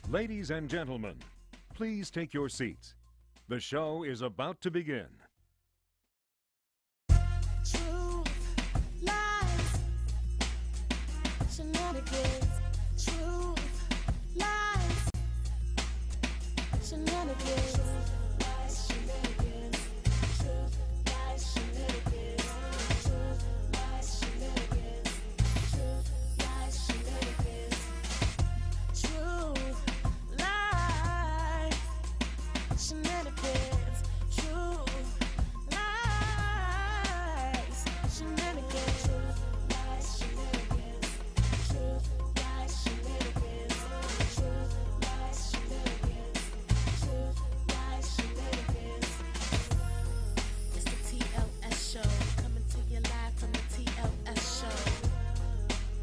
Ladies and gentlemen, please take your seats. The show is about to begin. Truth, lies, shenanigans. Truth, lies, shenanigans. Truth, lies, shenanigans. Truth, lies, shenanigans. Truth, lies, shenanigans. Truth, lies, shenanigans. Truth, lies, shenanigans. Truth, lies, shenanigans. Truth, lies, shenanigans. Truth, lies, shenanigans. Truth, lies, shenanigans. Truth, lies, shenanigans. It's the TLS show, coming to you live from the TLS show.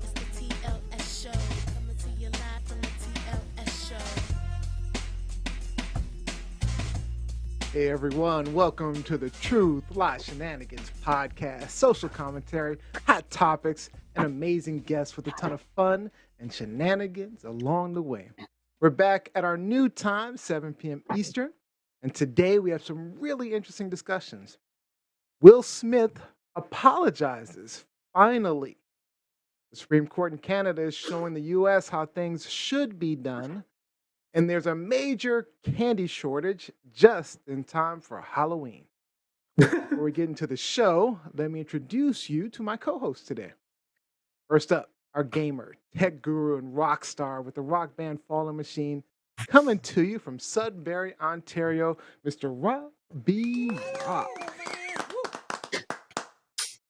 It's the TLS show, coming to you live from the TLS show. Hey everyone, welcome to the Truth, Lies, Shenanigans podcast. Social commentary, hot topics, and amazing guests with a ton of fun and shenanigans along the way. We're back at our new time, 7 p.m. Eastern, and today we have some really interesting discussions. Will Smith apologizes, finally. The Supreme Court in Canada is showing the U.S. how things should be done. And there's a major candy shortage just in time for Halloween. Before we get into the show, let me introduce you to my co-host today. First up, our gamer, tech guru, and rock star with the rock band Fallen Machine, coming to you from Sudbury, Ontario, Mr. Rob B. Rock.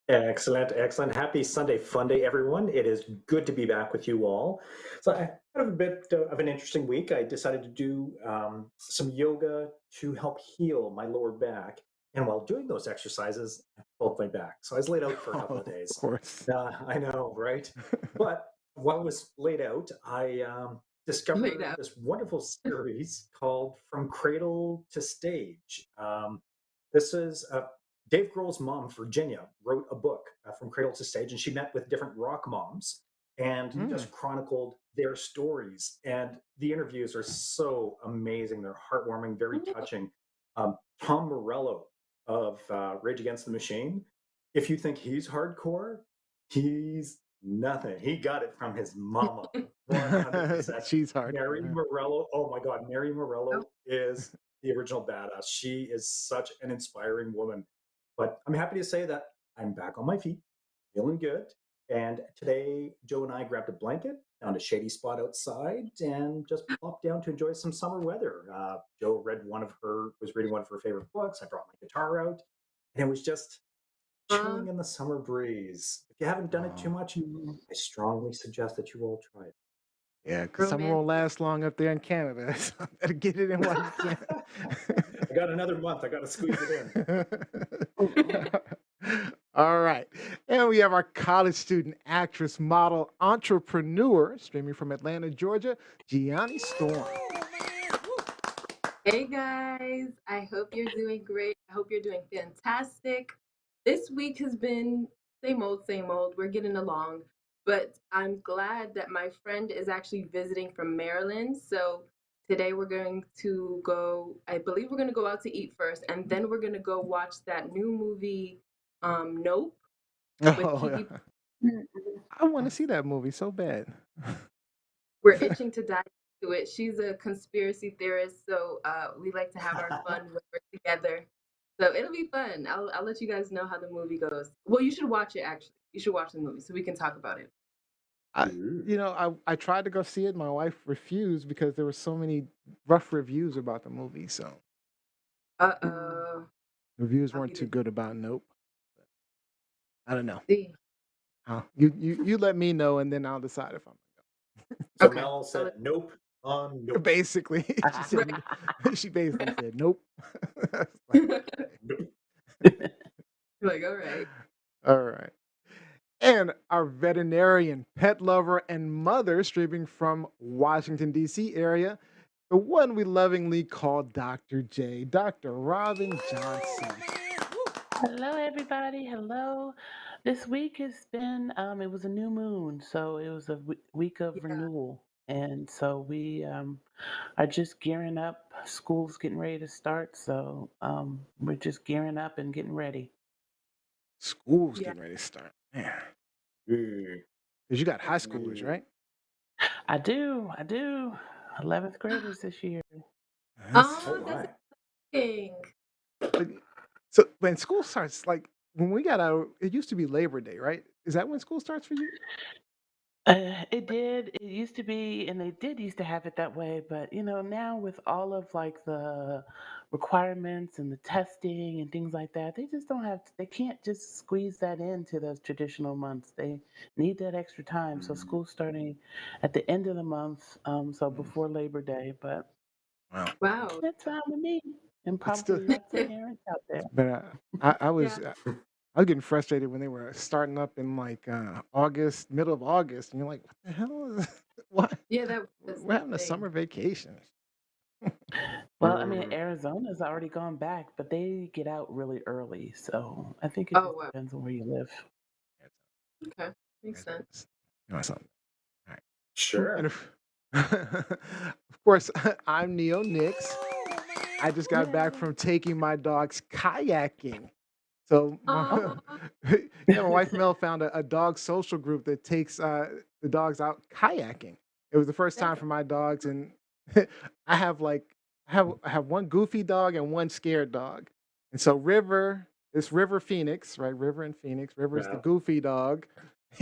Excellent. Happy Sunday Fun Day, everyone. It is good to be back with you all. So I had a bit of an interesting week. I decided to do some yoga to help heal my lower back. And while doing those exercises, I pulled my back. So I was laid out for a couple of days. Of course. I know, right? But while I was laid out, I discovered this wonderful series called From Cradle to Stage. This is Dave Grohl's mom, Virginia, wrote a book From Cradle to Stage, and she met with different rock moms and just chronicled their stories. And the interviews are so amazing. They're heartwarming, very touching. Tom Morello of Rage Against the Machine, if you think he's hardcore, he's nothing. He got it from his mama. 100%. She's hard. Mary Morello, oh my God, Mary Morello is the original badass. She is such an inspiring woman. But I'm happy to say that I'm back on my feet, feeling good. And today, Joe and I grabbed a blanket, found a shady spot outside, and just plopped down to enjoy some summer weather. Joe was reading one of her favorite books. I brought my guitar out, and it was just chilling in the summer breeze. If you haven't done it too much, I strongly suggest that you all try it. Yeah, because summer won't last long up there in Canada. So I better get it in while you can. I got another month. I got to squeeze it in. All right. And we have our college student, actress, model, entrepreneur, streaming from Atlanta, Georgia, Gianni Storm. Hey guys, I hope you're doing great. I hope you're doing fantastic. This week has been same old. We're getting along. But I'm glad that my friend is actually visiting from Maryland. So today we're going to go, I believe we're going to go out to eat first. And then we're going to go watch that new movie, Nope. Oh, I want to see that movie so bad. We're itching to dive into it. She's a conspiracy theorist. So we like to have our fun when we're together. So it'll be fun. I'll let you guys know how the movie goes. Well, you should watch it, actually. You should watch the movie so we can talk about it. I tried to go see it. My wife refused because there were so many rough reviews about the movie. So, reviews weren't too good about Nope. I don't know. See. You let me know, and then I'll decide if I'm So Mel said nope on nope. Basically, she basically said nope. Like, all right. All right. And our veterinarian, pet lover, and mother, streaming from Washington, D.C. area, the one we lovingly call Dr. J, Dr. Robin Johnson. Hello, everybody. Hello. This week has been, it was a new moon, so it was a week of renewal. And so we are just gearing up. School's getting ready to start, so we're just gearing up and getting ready. School's Yeah. getting ready to start. Man, Ooh, because you got high schoolers, ooh. right? I do, I do. 11th graders this year. That's Oh Oh, that's my. exciting. like, so when school starts, like when we got out, it used to be Labor Day, right? Is that when school starts for you? It did. It used to be, and they did used to have it that way. But now with all of like the requirements and the testing and things like that, they just don't have. They can't just squeeze that into those traditional months. They need that extra time. So Mm, school's starting at the end of the month, so Mm, before Labor Day. But wow. Wow. that's fine with me, and It's probably still, lots of parents out there. but I Yeah. was I was getting frustrated when they were starting up in like August, middle of August, and you're like, what the hell is why Yeah, that was we're the having a thing. summer vacation? Well, I mean, mm. Arizona's already gone back, but they get out really early. So I think it Oh, just wow. depends on where you live. Okay. Makes sense. You know something. All right. And Sure. of course, I'm Neo Nix. I just got back Yay. from taking my dogs kayaking. So Oh, my wife Mel found a dog social group that takes the dogs out kayaking. It was the first time that's for my dogs, and I have like I have one goofy dog and one scared dog. And so River, it's River Phoenix, right? River and Phoenix. River is the Yeah. goofy dog,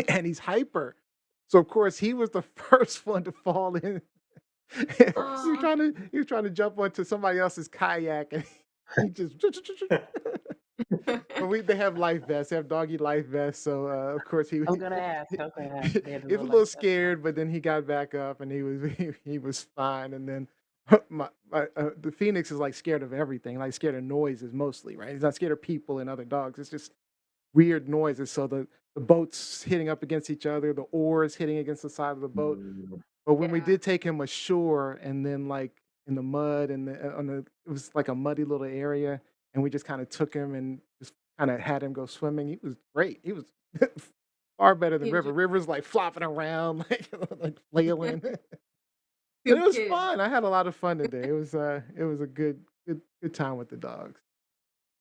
and he's hyper. So of course he was the first one to fall in. Of oh. He was trying to jump onto somebody else's kayak, and he just but they have life vests. They have doggy life vests. So of course I was gonna ask. I was gonna ask if they had a he was a little little life vest on. scared, but then he got back up and he was he was fine. And then the Phoenix is like scared of everything, like scared of noises mostly, right? He's not scared of people and other dogs. It's just weird noises. So the boats hitting up against each other, the oars hitting against the side of the boat. Mm, But when we Yeah. did take him ashore and then like in the mud and it was like a muddy little area, and we just kind of took him and just kind of had him go swimming. He was great. He was far better than He River. enjoyed River's like flopping around like flailing. But it two was kids. fun. I had a lot of fun today. It was a good time with the dogs.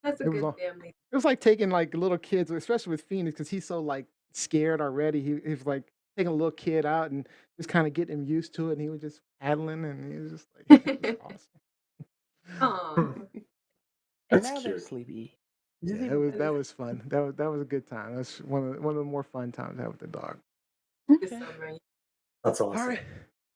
That's a It was good all family. it was like taking like little kids, especially with Phoenix, because he's so like scared already. He's like taking a little kid out and just kind of getting him used to it. And he was just paddling, and he was just like, it was awesome. Oh, And that's now they're cute. sleepy, which is Yeah, even that better. was fun. That was a good time. That's one of the more fun times I had with the dog. this Okay. summer. That's All right. awesome.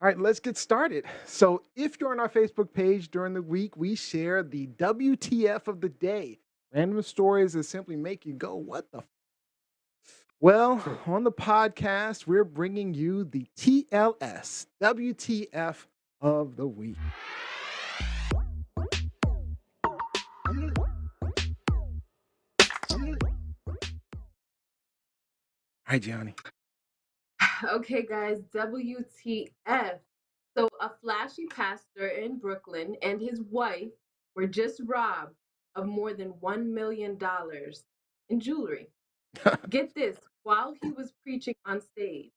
All right, let's get started. So, if you're on our Facebook page during the week, we share the WTF of the day. Random stories that simply make you go, what the Well, on the podcast, we're bringing you the TLS WTF of the week. Hi, Gianni. Okay, guys, WTF. So, a flashy pastor in Brooklyn and his wife were just robbed of more than $1 million in jewelry. Get this, while he was preaching on stage.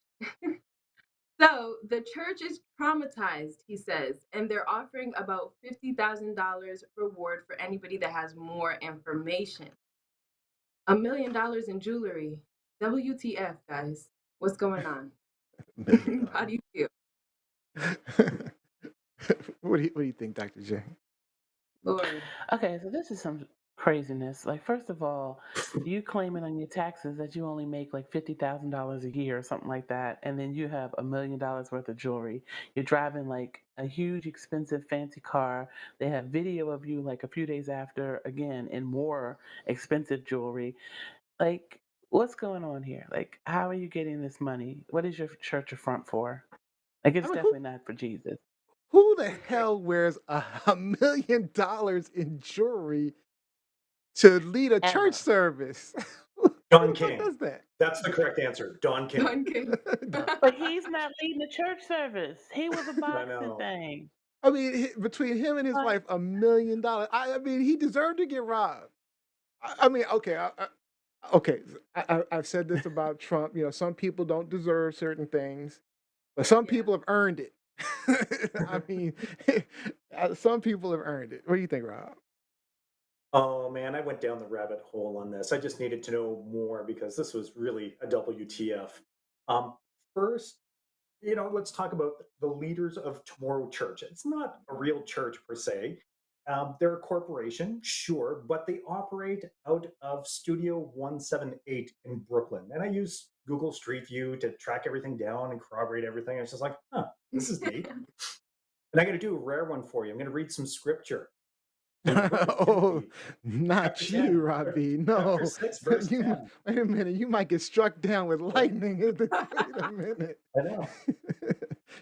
So, the church is traumatized, he says, and they're offering about $50,000 reward for anybody that has more information. $1 million in jewelry. WTF, guys? What's going on? $1 How do you feel? What do you think, Dr. J? Lord. Okay, so this is some craziness. Like, first of all, you claiming on your taxes that you only make like $50,000 a year or something like that, and then you have $1 million worth of jewelry. You're driving like a huge, expensive, fancy car. They have video of you like a few days after, again, in more expensive jewelry. Like, what's going on here? Like, how are you getting this money? What is your church a front for? Like, I it's mean, definitely not for Jesus. who the Okay. hell wears $1 million in jewelry to lead a church Ever. service? Who Don the fuck King. does that? That's the correct answer. Don King. Don King. But he's not leading the church service. He was a I boxing know. thing. I mean, between him and his Like, wife, $1 million. I mean, he deserved to get robbed. I mean, okay, okay. I've said this about Trump. You know, some people don't deserve certain things, but some Yeah. people have earned it. I mean, some people have earned it. What do you think, Rob? Oh man, I went down the rabbit hole on this. I just needed to know more because this was really a WTF. First, let's talk about the leaders of Tomorrow Church. It's not a real church per se. They're a corporation, sure, but they operate out of Studio 178 in Brooklyn. And I use Google Street View to track everything down and corroborate everything. It's just like, this is neat. And I'm going to do a rare one for you. I'm going to read some scripture. Oh, not Chapter you, 10, Robbie. chapter No. 6, verse You, 10. wait a minute. You might get struck down with lightning. Wait a minute. I know.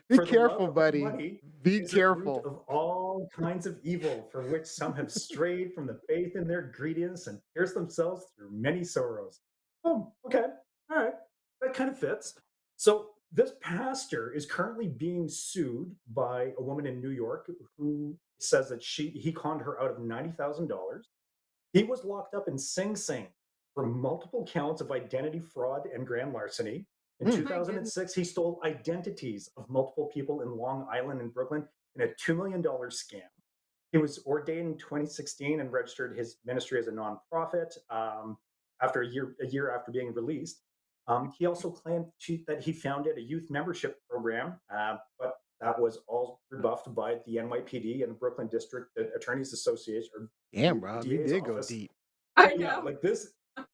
Be For the careful, love of buddy. money Be is the root careful. of all kinds of evil, from which some have strayed from the faith in their greediness and pierced themselves through many sorrows. Oh, okay. All right. That kind of fits. So this pastor is currently being sued by a woman in New York who says that he conned her out of $90,000. He was locked up in Sing Sing for multiple counts of identity fraud and grand larceny. In Hmm. 2006, he stole identities of multiple people in Long Island and Brooklyn in a $2 million scam. He was ordained in 2016 and registered his ministry as a nonprofit after a year after being released. He also claimed that he founded a youth membership program, but that was all rebuffed by the NYPD and the Brooklyn District Attorneys Association. Or Damn, Rob, you DA's did go office. deep. I Yeah, know. like this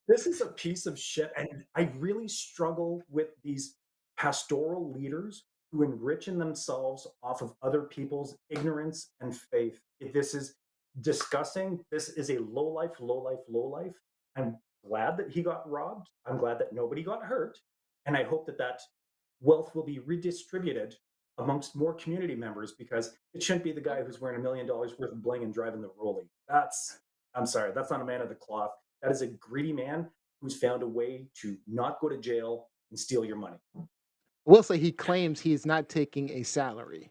is a piece of shit. And I really struggle with these pastoral leaders who enrichen themselves off of other people's ignorance and faith. This is disgusting. This is a low life, low life, low life. I'm glad that he got robbed. I'm glad that nobody got hurt. And I hope that that wealth will be redistributed amongst more community members, because it shouldn't be the guy who's wearing $1 million worth of bling and driving the Rollie. I'm sorry, that's not a man of the cloth. That is a greedy man who's found a way to not go to jail and steal your money. We'll say he claims he's not taking a salary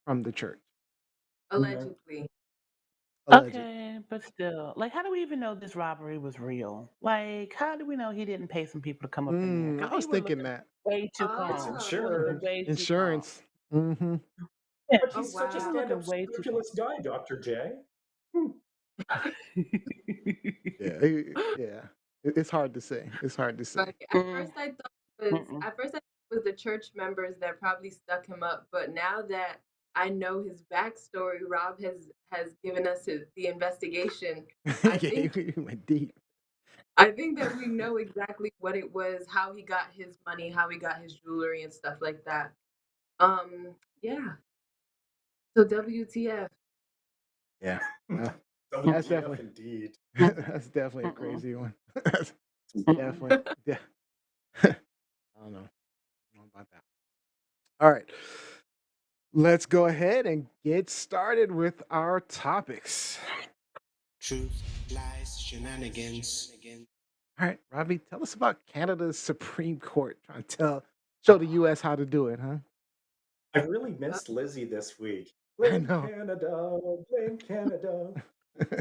from the church. Allegedly. Alleged. Okay, but still, like, how do we even know this robbery was real? Like, how do we know he didn't pay some people to come up in there? Because I was he was thinking looking that. way too Oh. It's calm. It's He was looking insured. way too calm. Insurance. Mm-hmm. Yeah, But Oh, he's such a wow. stand-up, Looking way too scrupulous guy, Dr. J. Yeah. It's hard to say. It's hard to say. Like, Mm. I thought Mm-mm. it was the church members that probably stuck him up. But now that I know his backstory, Rob has given us the investigation. I Yeah, think you went deep. that we know exactly what it was, how he got his money, how he got his jewelry and stuff like that. Yeah. So WTF? Yeah. That's definitely- indeed. That's definitely a crazy one. That's definitely. Yeah. I don't know about that. All right. Let's go ahead and get started with our topics. Truth, lies, shenanigans. All right, Robbie, tell us about Canada's Supreme Court trying to show the U.S. how to do it, huh? I really missed Lizzie this week. I Blame know. Canada, blame Canada.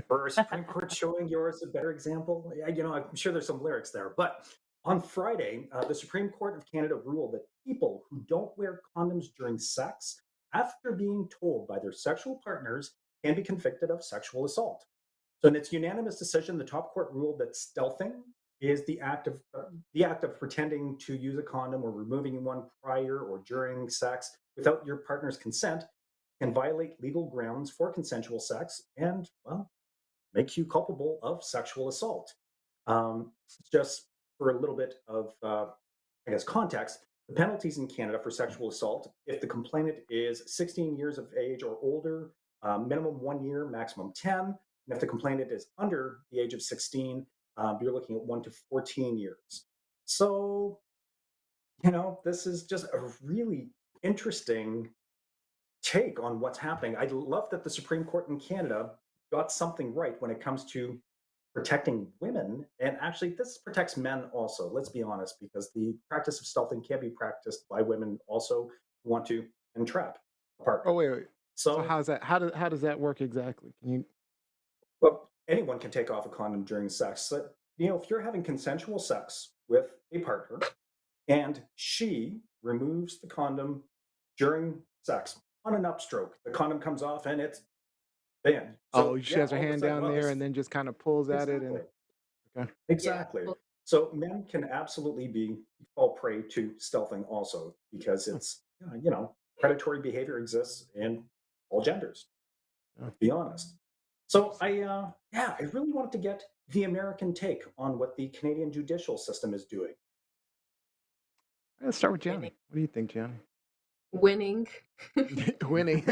For Supreme Court showing yours a better example. I'm sure there's some lyrics there. But on Friday, the Supreme Court of Canada ruled that people who don't wear condoms during sex, after being told by their sexual partners, can be convicted of sexual assault. So in its unanimous decision, the top court ruled that stealthing is the act of pretending to use a condom or removing one prior or during sex without your partner's consent can violate legal grounds for consensual sex and, well, make you culpable of sexual assault. Just for a little bit of, context, the penalties in Canada for sexual assault, if the complainant is 16 years of age or older, minimum 1 year, maximum 10. And if the complainant is under the age of 16, you're looking at 1 to 14 years. So, this is just a really interesting take on what's happening. I love that the Supreme Court in Canada got something right when it comes to protecting women. And actually, this protects men also, let's be honest, because the practice of stealthing can be practiced by women also who want to entrap a partner. Oh, wait. So So, how's that? How does that work exactly? Can you? well, anyone can take off a condom during sex. So, if you're having consensual sex with a partner and she removes the condom during sex, on an upstroke. The condom comes off and it's banned. Oh, So she yeah, has her all of a hand sudden, down well, there this and then just kind of pulls at it and exactly. okay. Yeah. Exactly. Well, So men can absolutely fall prey to stealthing also because Hmm, it's predatory behavior exists in all genders. yeah, Let's be honest. So interesting. I really wanted to get the American take on what the Canadian judicial system is doing. Let's start with winning. Gianni. What do you think, Gianni? Winning. Winning.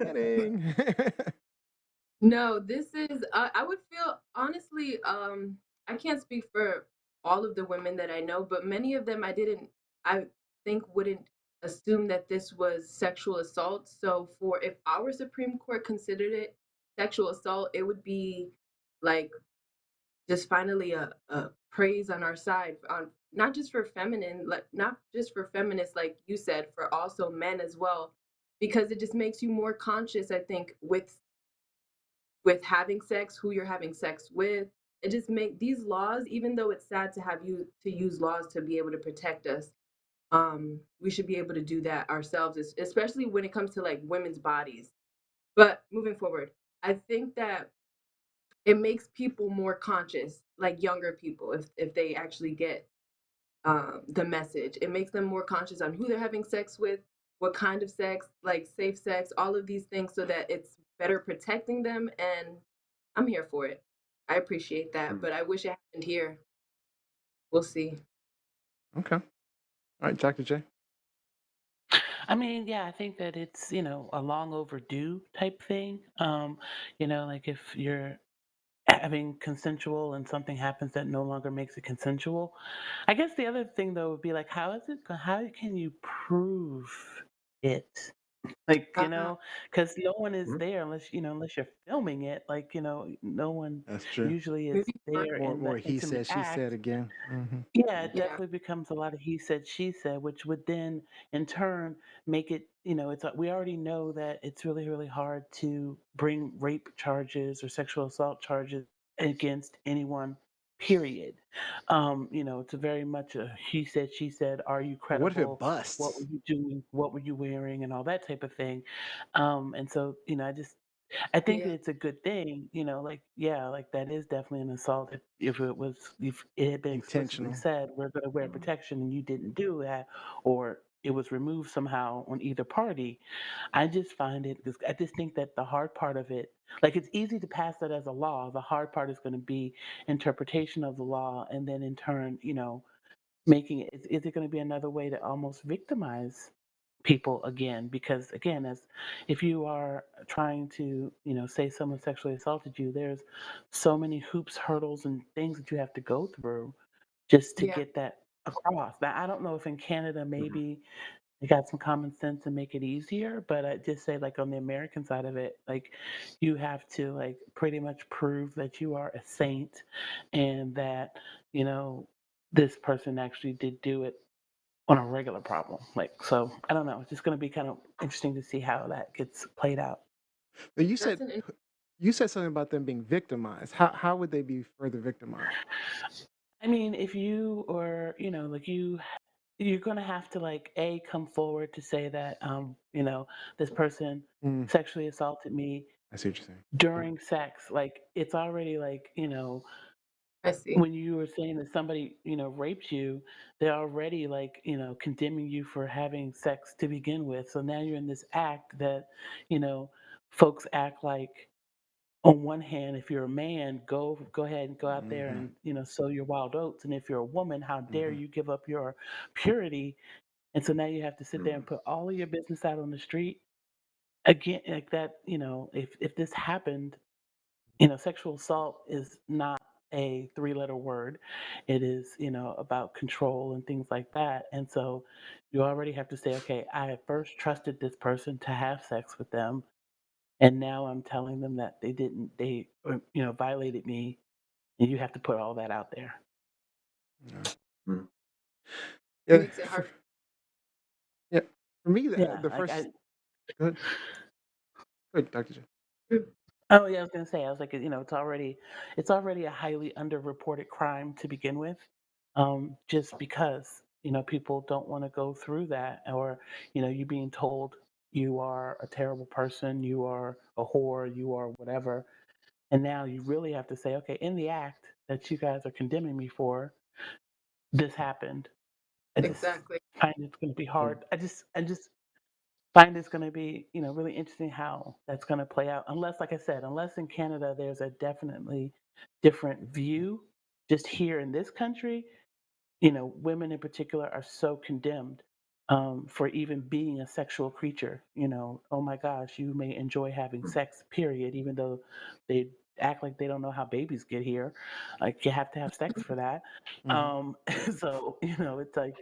Winning. No, this is I would feel honestly, I can't speak for all of the women that I know, but many of them I think wouldn't assume that this was sexual assault. So for if our Supreme Court considered it sexual assault, it would be like just finally a praise on our side on not just for feminine, like not just for feminists like you said, for also men as well, because it just makes you more conscious, I think, with having sex, who you're having sex with. It just make these laws, even though it's sad to have you to use laws to be able to protect us, we should be able to do that ourselves, especially when it comes to like women's bodies. But moving forward, I think that it makes people more conscious, like younger people, if they actually get the message. It makes them more conscious on who they're having sex with, what kind of sex, like safe sex, all of these things, so that it's better protecting them. And I'm here for it. I appreciate that, Hmm. but I wish it happened here. We'll see. Okay. All right, Dr. J. I mean, yeah, I think that it's, a long overdue type thing. Like if you're having consensual and something happens that no longer makes it consensual. I guess the other thing though would be like, how can you prove it? Like, Uh, because no one is Hmm. there unless you're filming it. Like, no one That's true. usually is maybe there in Or the he intimate said, she said act. again. Hmm. Yeah, it yeah, definitely becomes a lot of he said, she said, which would then in turn make it, we already know that it's really, really hard to bring rape charges or sexual assault charges against anyone, period. It's a very much a he said, she said, are you But what if it credible? What were busts? you doing? What were you wearing? And all that type of thing. And so, I think yeah, it's a good thing, like, yeah, like that is definitely an assault if it had been explicitly Intentional. said, we're gonna wear Mhm. protection and you didn't do that, or it was removed somehow on either party. I just find it because I just think that the hard part of it, like it's easy to pass that as a law. The hard part is gonna be interpretation of the law and then in turn, making it is it gonna be another way to almost victimize people again because again as if you are trying to say someone sexually assaulted you, there's so many hoops, hurdles, and things that you have to go through just to yeah, get that across. Now I don't know if in Canada Hmm. maybe they got some common sense and make it easier, but I just say like on the American side of it, like you have to like pretty much prove that you are a saint and that you know this person actually did do it on a regular problem. Like, so I don't know. It's just going to be kind of interesting to see how that gets played out. But that's an you said something about them being victimized. How would they be further victimized? I mean, if you or like you're going to have to like come forward to say that this person Mm, sexually assaulted me I see what you're saying. during sex. Like it's already like I see. when you were saying that somebody raped you, they're already like condemning you for having sex to begin with. So now you're in this act that you know folks act like on one hand, if you're a man, go ahead and go out there Hmm. and sow your wild oats, and if you're a woman, how dare Hmm. you give up your purity? And so now you have to sit there Hmm. and put all of your business out on the street again, like that. If this happened, sexual assault is not a three-letter word. It is about control and things like that. And so you already have to say, okay, I at first trusted this person to have sex with them, and now I'm telling them that they didn't, they violated me, and you have to put all that out there. Yeah. Hmm. It Yeah. makes it hard. Yeah. For me, Yeah, the like I. first. Go ahead. Go ahead, Dr. J. Oh yeah, I was gonna say. I was like, it's already a highly underreported crime to begin with, just because people don't want to go through that, or you being told you are a terrible person, you are a whore, you are whatever. And now you really have to say, okay, in the act that you guys are condemning me for, this happened. I just Exactly. find it's going to be hard. I just find it's going to be, really interesting how that's going to play out. Unless, like I said, unless in Canada there's a definitely different view. Just here in this country, women in particular are so condemned for even being a sexual creature. Oh my gosh, you may enjoy having sex, period, even though they act like they don't know how babies get here. Like you have to have sex for that. Mhm. So, it's like,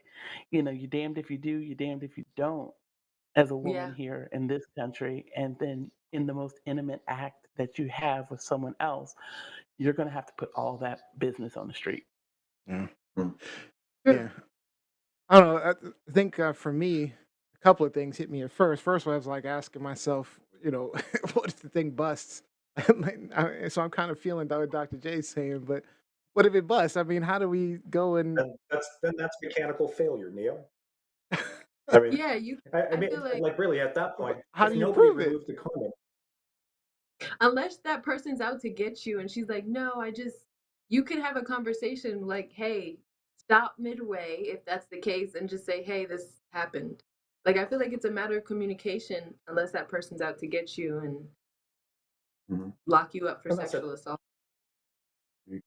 you're damned if you do, you're damned if you don't as a woman Yeah. here in this country. And then in the most intimate act that you have with someone else, you're going to have to put all that business on the street. Yeah. Mm. Yeah. I don't know. I think for me, a couple of things hit me at first. First, I was like asking myself, what if the thing busts? So I'm kind of feeling what Dr. J's saying, but what if it busts? I mean, how do we go and And that's mechanical failure, Neil. I mean, Yeah, I I mean, feel like like really, at that but point, how if do you nobody prove it? removed the condom, unless that person's out to get you and she's like, no, you can have a conversation like, hey, stop midway if that's the case and just say, hey, this happened. Like, I feel like it's a matter of communication unless that person's out to get you and Mhm. lock you up for and that's it. sexual assault. A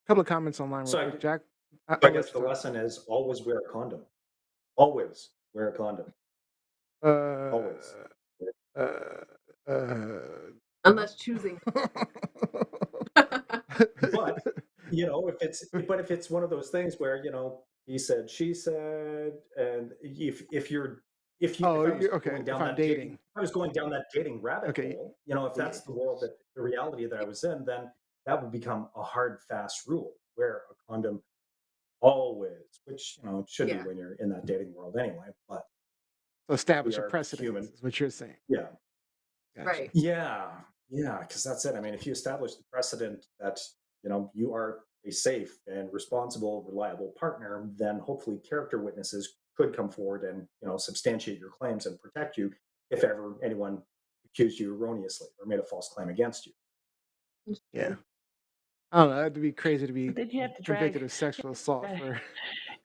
couple of comments online real So quick, Jack. I I'll let guess you the talk. lesson is always wear a condom. Always wear a condom. Uh, Always. uh, uh, no. Unless choosing. But if it's one of those things where he said, she said, and if Oh, I was okay. going If down I'm that dating, dating, if I was going down that dating rabbit okay, hole, if yeah, that's the reality that I was in, then that would become a hard, fast rule. Wear a condom always, which it should be Yeah, when you're in that dating world anyway. But so we establish a are precedence human. is what you're saying. Yeah. Gotcha. right. Yeah, yeah, because that's it. I mean, if you establish the precedent that you are a safe and responsible, reliable partner, then hopefully character witnesses could come forward and substantiate your claims and protect you if ever anyone accused you erroneously or made a false claim against you. It's Yeah. true. I don't know. That'd be crazy to But be then you have to convicted drag, of sexual assault drag for.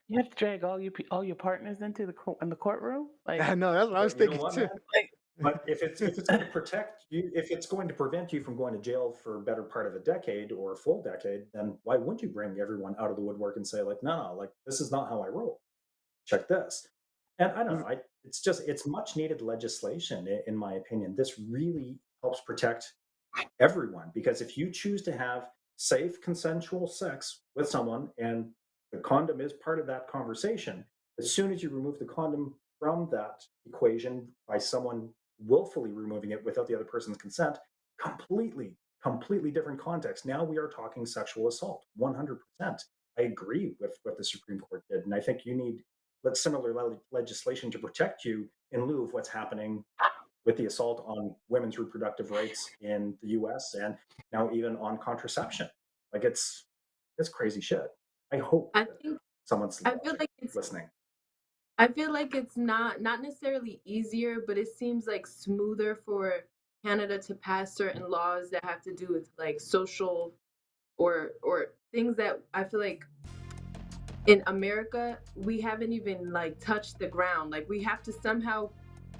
you have to drag all your partners into in the courtroom. I Like, know. That's what I was But you know thinking what, too. man? like But if it's going to protect you, if it's going to prevent you from going to jail for a better part of a decade or a full decade, then why wouldn't you bring everyone out of the woodwork and say, like, no, like this is not how I roll. Check this. And I don't know. It's much needed legislation, in my opinion. This really helps protect everyone because if you choose to have safe, consensual sex with someone and the condom is part of that conversation, as soon as you remove the condom from that equation by someone willfully removing it without the other person's consent, completely different context. Now we are talking sexual assault 100%. I agree with what the Supreme Court did. And I think you need similar legislation to protect you in lieu of what's happening with the assault on women's reproductive rights in the US and now even on contraception. Like it's crazy shit. I hope I that think someone's I feel watching, like it's listening. I feel like it's not necessarily easier, but it seems like smoother for Canada to pass certain laws that have to do with like social or things that I feel like in America we haven't even like touched the ground. Like we have to somehow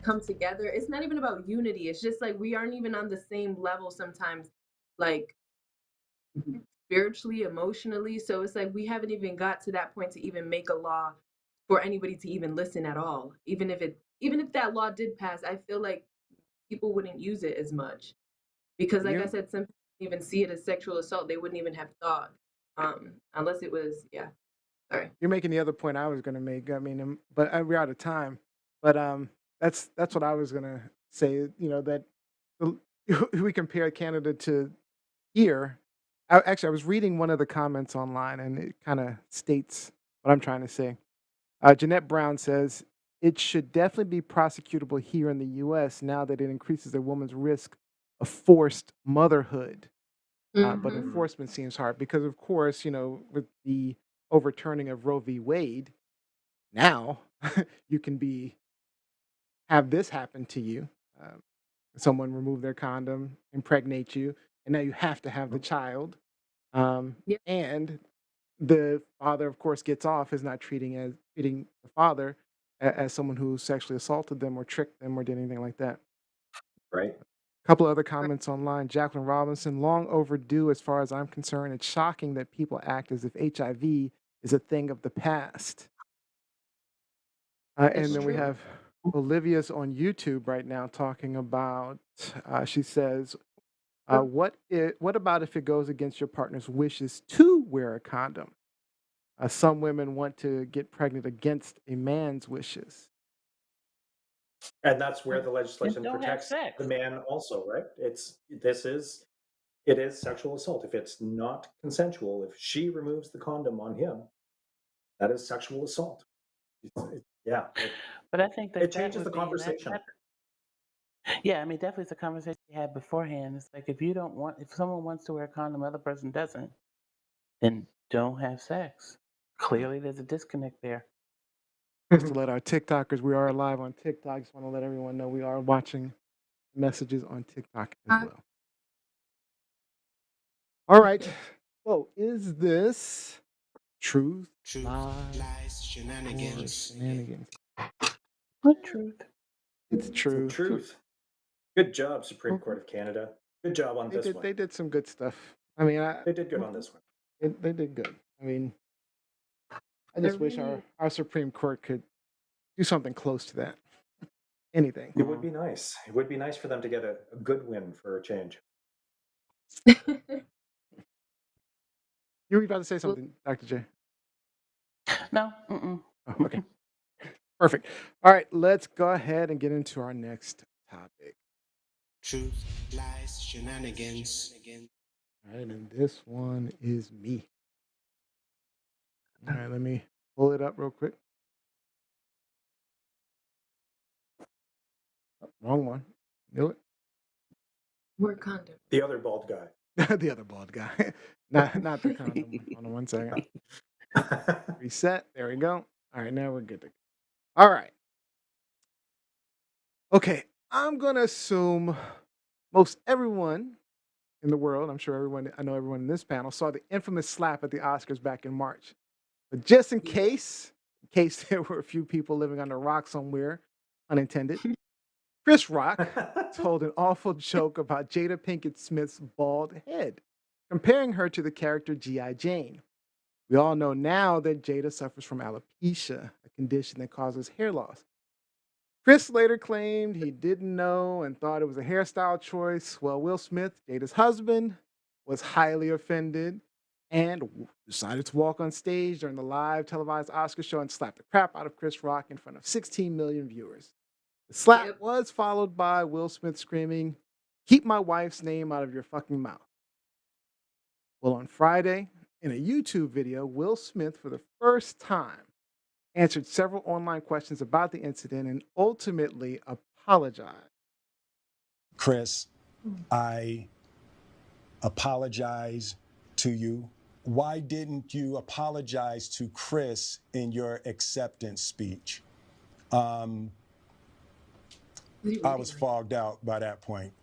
come together. It's not even about unity. It's just like we aren't even on the same level sometimes, like spiritually, emotionally. So it's like we haven't even got to that point to even make a law for anybody to even listen at all. Even if that law did pass, I feel like people wouldn't use it as much because like I You said, some people even see it as sexual assault. They wouldn't even have thought. Unless it was, yeah. Sorry. you're making the other point I was going to make. I mean, but we're out of time. But that's what I was going to say. That the, we compare Canada to here. Actually, I was reading one of the comments online, and it kind of states what I'm trying to say. Jeanette Brown says it should definitely be prosecutable here in the U.S. now that it increases a woman's risk of forced motherhood. But Hmm. Mhm. enforcement seems hard because, of course, with the overturning of Roe v. Wade, now you can have this happen to you. Um, Someone remove their condom, impregnate you, and now you have to have the child. Yep. And the father, of course, gets off is not treating the father as someone who sexually assaulted them or tricked them or did anything like that. Right. A couple other comments online. Jacqueline Robinson, long overdue as far as I'm concerned. It's shocking that people act as if HIV is a thing of the past. And It's then we true. have Olivia's on YouTube right now talking about, she says, what about if it goes against your partner's wishes to wear a condom? Some women want to get pregnant against a man's wishes. And that's where the And legislation don't have protects the sex. man also, right? It is sexual assault. If it's not consensual, if she removes the condom on him, that is sexual assault. Yeah, But I think it that changes the would be, and conversation. yeah, I mean, definitely it's a conversation you had beforehand. It's like if someone wants to wear a condom, the other person doesn't, then don't have sex. Clearly, there's a disconnect there. Just to let our TikTokers, we are live on TikTok. Just want to let everyone know we are watching messages on TikTok as well. All right. So, is this truth, Truth, lies, lies, or shenanigans. shenanigans? What truth? It's The truth. truth. Good job, Supreme Mhm. Court of Canada. Good job on this one. They did some good stuff. I mean, They did good on this one. they did good. I mean, I They're just wish really our Supreme Court could do something close to that. Anything. It would be nice. It would be nice for them to get a good win for a change. You were about to say Well, something, Dr. J. No. Mm-mm. Oh, okay. Perfect. All right, let's go ahead and get into our next topic. Truth, lies, shenanigans. All right, and this one is me. All right, let me pull it up real quick. Oh, wrong one. Knew it. we're condom. The other bald guy. The other bald guy. Not the condom one. Hold on one second. Reset. There we go. All right, now we're good to go. All right. Okay, I'm gonna assume most everyone in the world, I know everyone in this panel, saw the infamous slap at the Oscars back in March. But just in case there were a few people living under a rock somewhere, unintended, Chris Rock told an awful joke about Jada Pinkett Smith's bald head, comparing her to the character G.I. Jane. We all know now that Jada suffers from alopecia, a condition that causes hair loss. Chris later claimed he didn't know and thought it was a hairstyle choice. Well, Will Smith, Jada's husband, was highly offended and decided to walk on stage during the live televised Oscar show and slap the crap out of Chris Rock in front of 16 million viewers. The slap Yep. was followed by Will Smith screaming, "Keep my wife's name out of your fucking mouth." Well, on Friday, in a YouTube video, Will Smith, for the first time, answered several online questions about the incident and ultimately apologized. Chris, I apologize to you. Why didn't you apologize to Chris in your acceptance speech? I was fogged out by that point.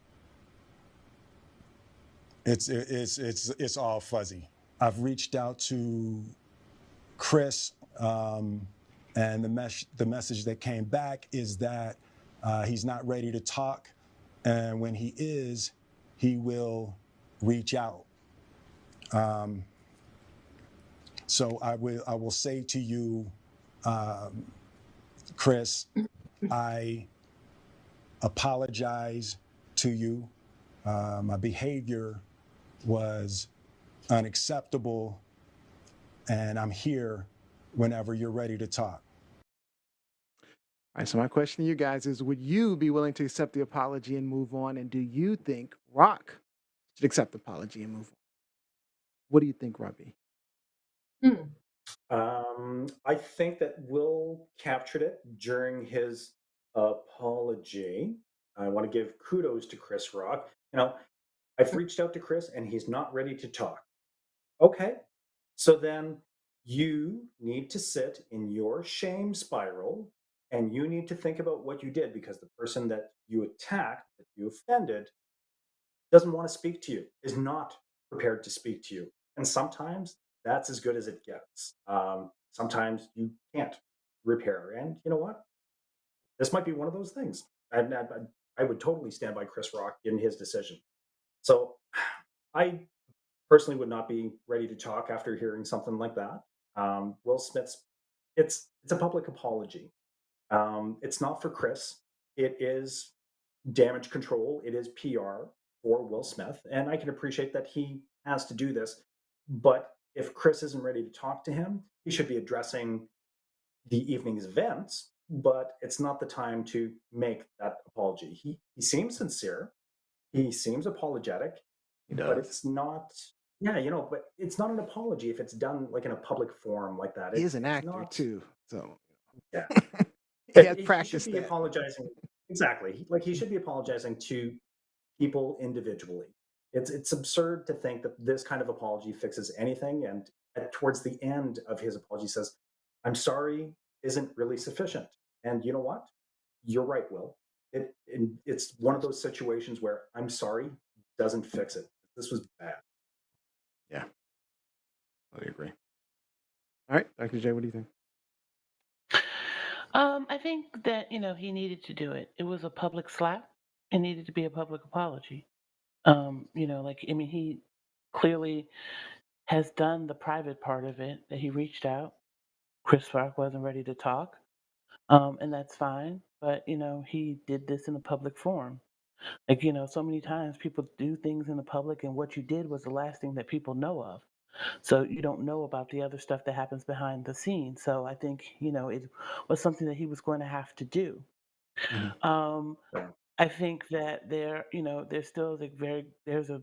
It's all fuzzy. I've reached out to Chris, and the message that came back is that he's not ready to talk, and when he is, he will reach out. So I will say to you, Chris, I apologize to you. My behavior was unacceptable, and I'm here whenever you're ready to talk. All right, so my question to you guys is, would you be willing to accept the apology and move on? And do you think Rock should accept the apology and move on? What do you think, Robbie? I think that Will captured it during his apology. I want to give kudos to Chris Rock. I've reached out to Chris and he's not ready to talk. Okay. So then you need to sit in your shame spiral And you need to think about what you did, because the person that you attacked, that you offended, doesn't want to speak to you, is not prepared to speak to you. And sometimes that's as good as it gets. Sometimes you can't repair. And you know what? This might be one of those things. I would totally stand by Chris Rock in his decision. So I personally would not be ready to talk after hearing something like that. Will Smith's, it's a public apology. It's not for Chris. It is damage control. It is PR for Will Smith, and I can appreciate that he has to do this. But if Chris isn't ready to talk to him, he should be addressing the evening's events. But it's not the time to make that apology. He seems sincere. He seems apologetic, He but does. it's not. Yeah, but it's not an apology if it's done like in a public forum like that. He is an It's actor not. too, so Yeah, he has he should practiced be that. apologizing. Exactly. Like he should be apologizing to people individually. It's absurd to think that this kind of apology fixes anything. And towards the end of his apology says, "I'm sorry," isn't really sufficient. And you know what? You're right, Will. It's one of those situations where "I'm sorry" doesn't fix it. This was bad. Yeah, I agree. All right, Dr. J, what do you think? I think that he needed to do it. It was a public slap. It needed to be a public apology. Like I mean, he clearly has done the private part of it. That he reached out. Chris Rock wasn't ready to talk, and that's fine. But he did this in a public forum. Like so many times people do things in the public, and what you did was the last thing that people know of. So you don't know about the other stuff that happens behind the scenes. So I think it was something that he was going to have to do. Mhm. Um, So, I think that there's still like there's a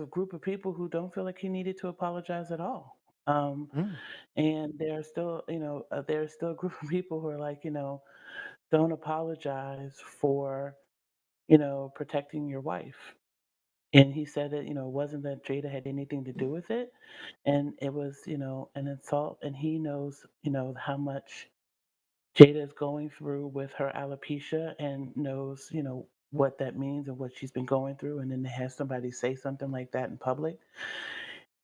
group of people who don't feel like he needed to apologize at all. Mm. And there's still a group of people who are like, don't apologize for, protecting your wife. And he said that, it wasn't that Jada had anything to do with it. And it was, an insult. And he knows, how much Jada is going through with her alopecia and knows, what that means and what she's been going through. And then to have somebody say something like that in public.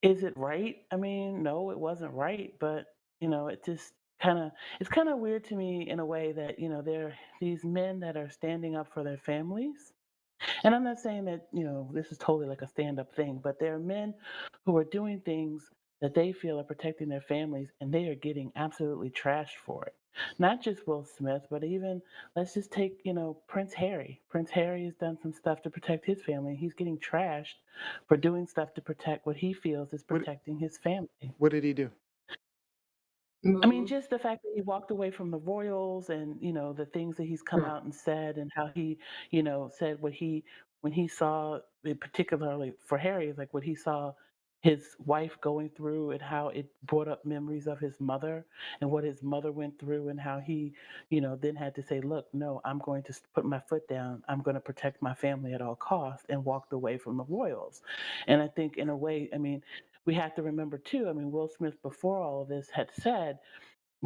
Is it right? I mean, no, it wasn't right, but it just it's kind of weird to me in a way that, there are these men that are standing up for their families. And I'm not saying that, this is totally like a stand up thing, but there are men who are doing things that they feel are protecting their families and they are getting absolutely trashed for it. Not just Will Smith, but even let's just take, Prince Harry. Prince Harry has done some stuff to protect his family. He's getting trashed for doing stuff to protect what he feels is What protecting his family. what did he do? I mean, Move. just the fact that he walked away from the Royals and, the things that he's come out and said and how he, said what he when he saw particularly for Harry, like what he saw his wife going through and how it brought up memories of his mother and what his mother went through and how he, then had to say, look, no, I'm going to put my foot down. I'm going to protect my family at all costs and walked away from the Royals. And I think in a way, I mean, we have to remember too, I mean, Will Smith before all of this had said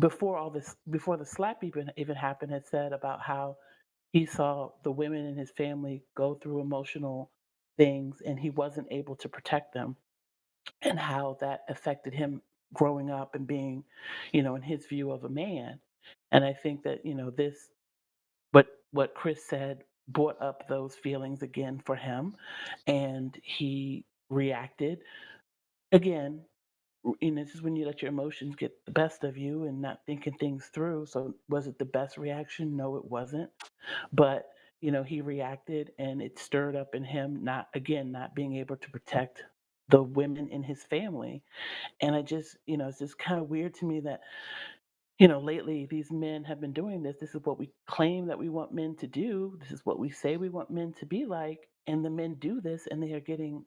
before the slap even happened had said about how he saw the women in his family go through emotional things and he wasn't able to protect them and how that affected him growing up and being in his view of a man. And I think that this what Chris said brought up those feelings again for him, and he reacted again. This is when you let your emotions get the best of you and not thinking things through. So, was it the best reaction? No, it wasn't. But, he reacted and it stirred up in him, not being able to protect the women in his family. And it's just kind of weird to me that, lately these men have been doing this. This is what we claim that we want men to do. This is what we say we want men to be like. And the men do this and they are getting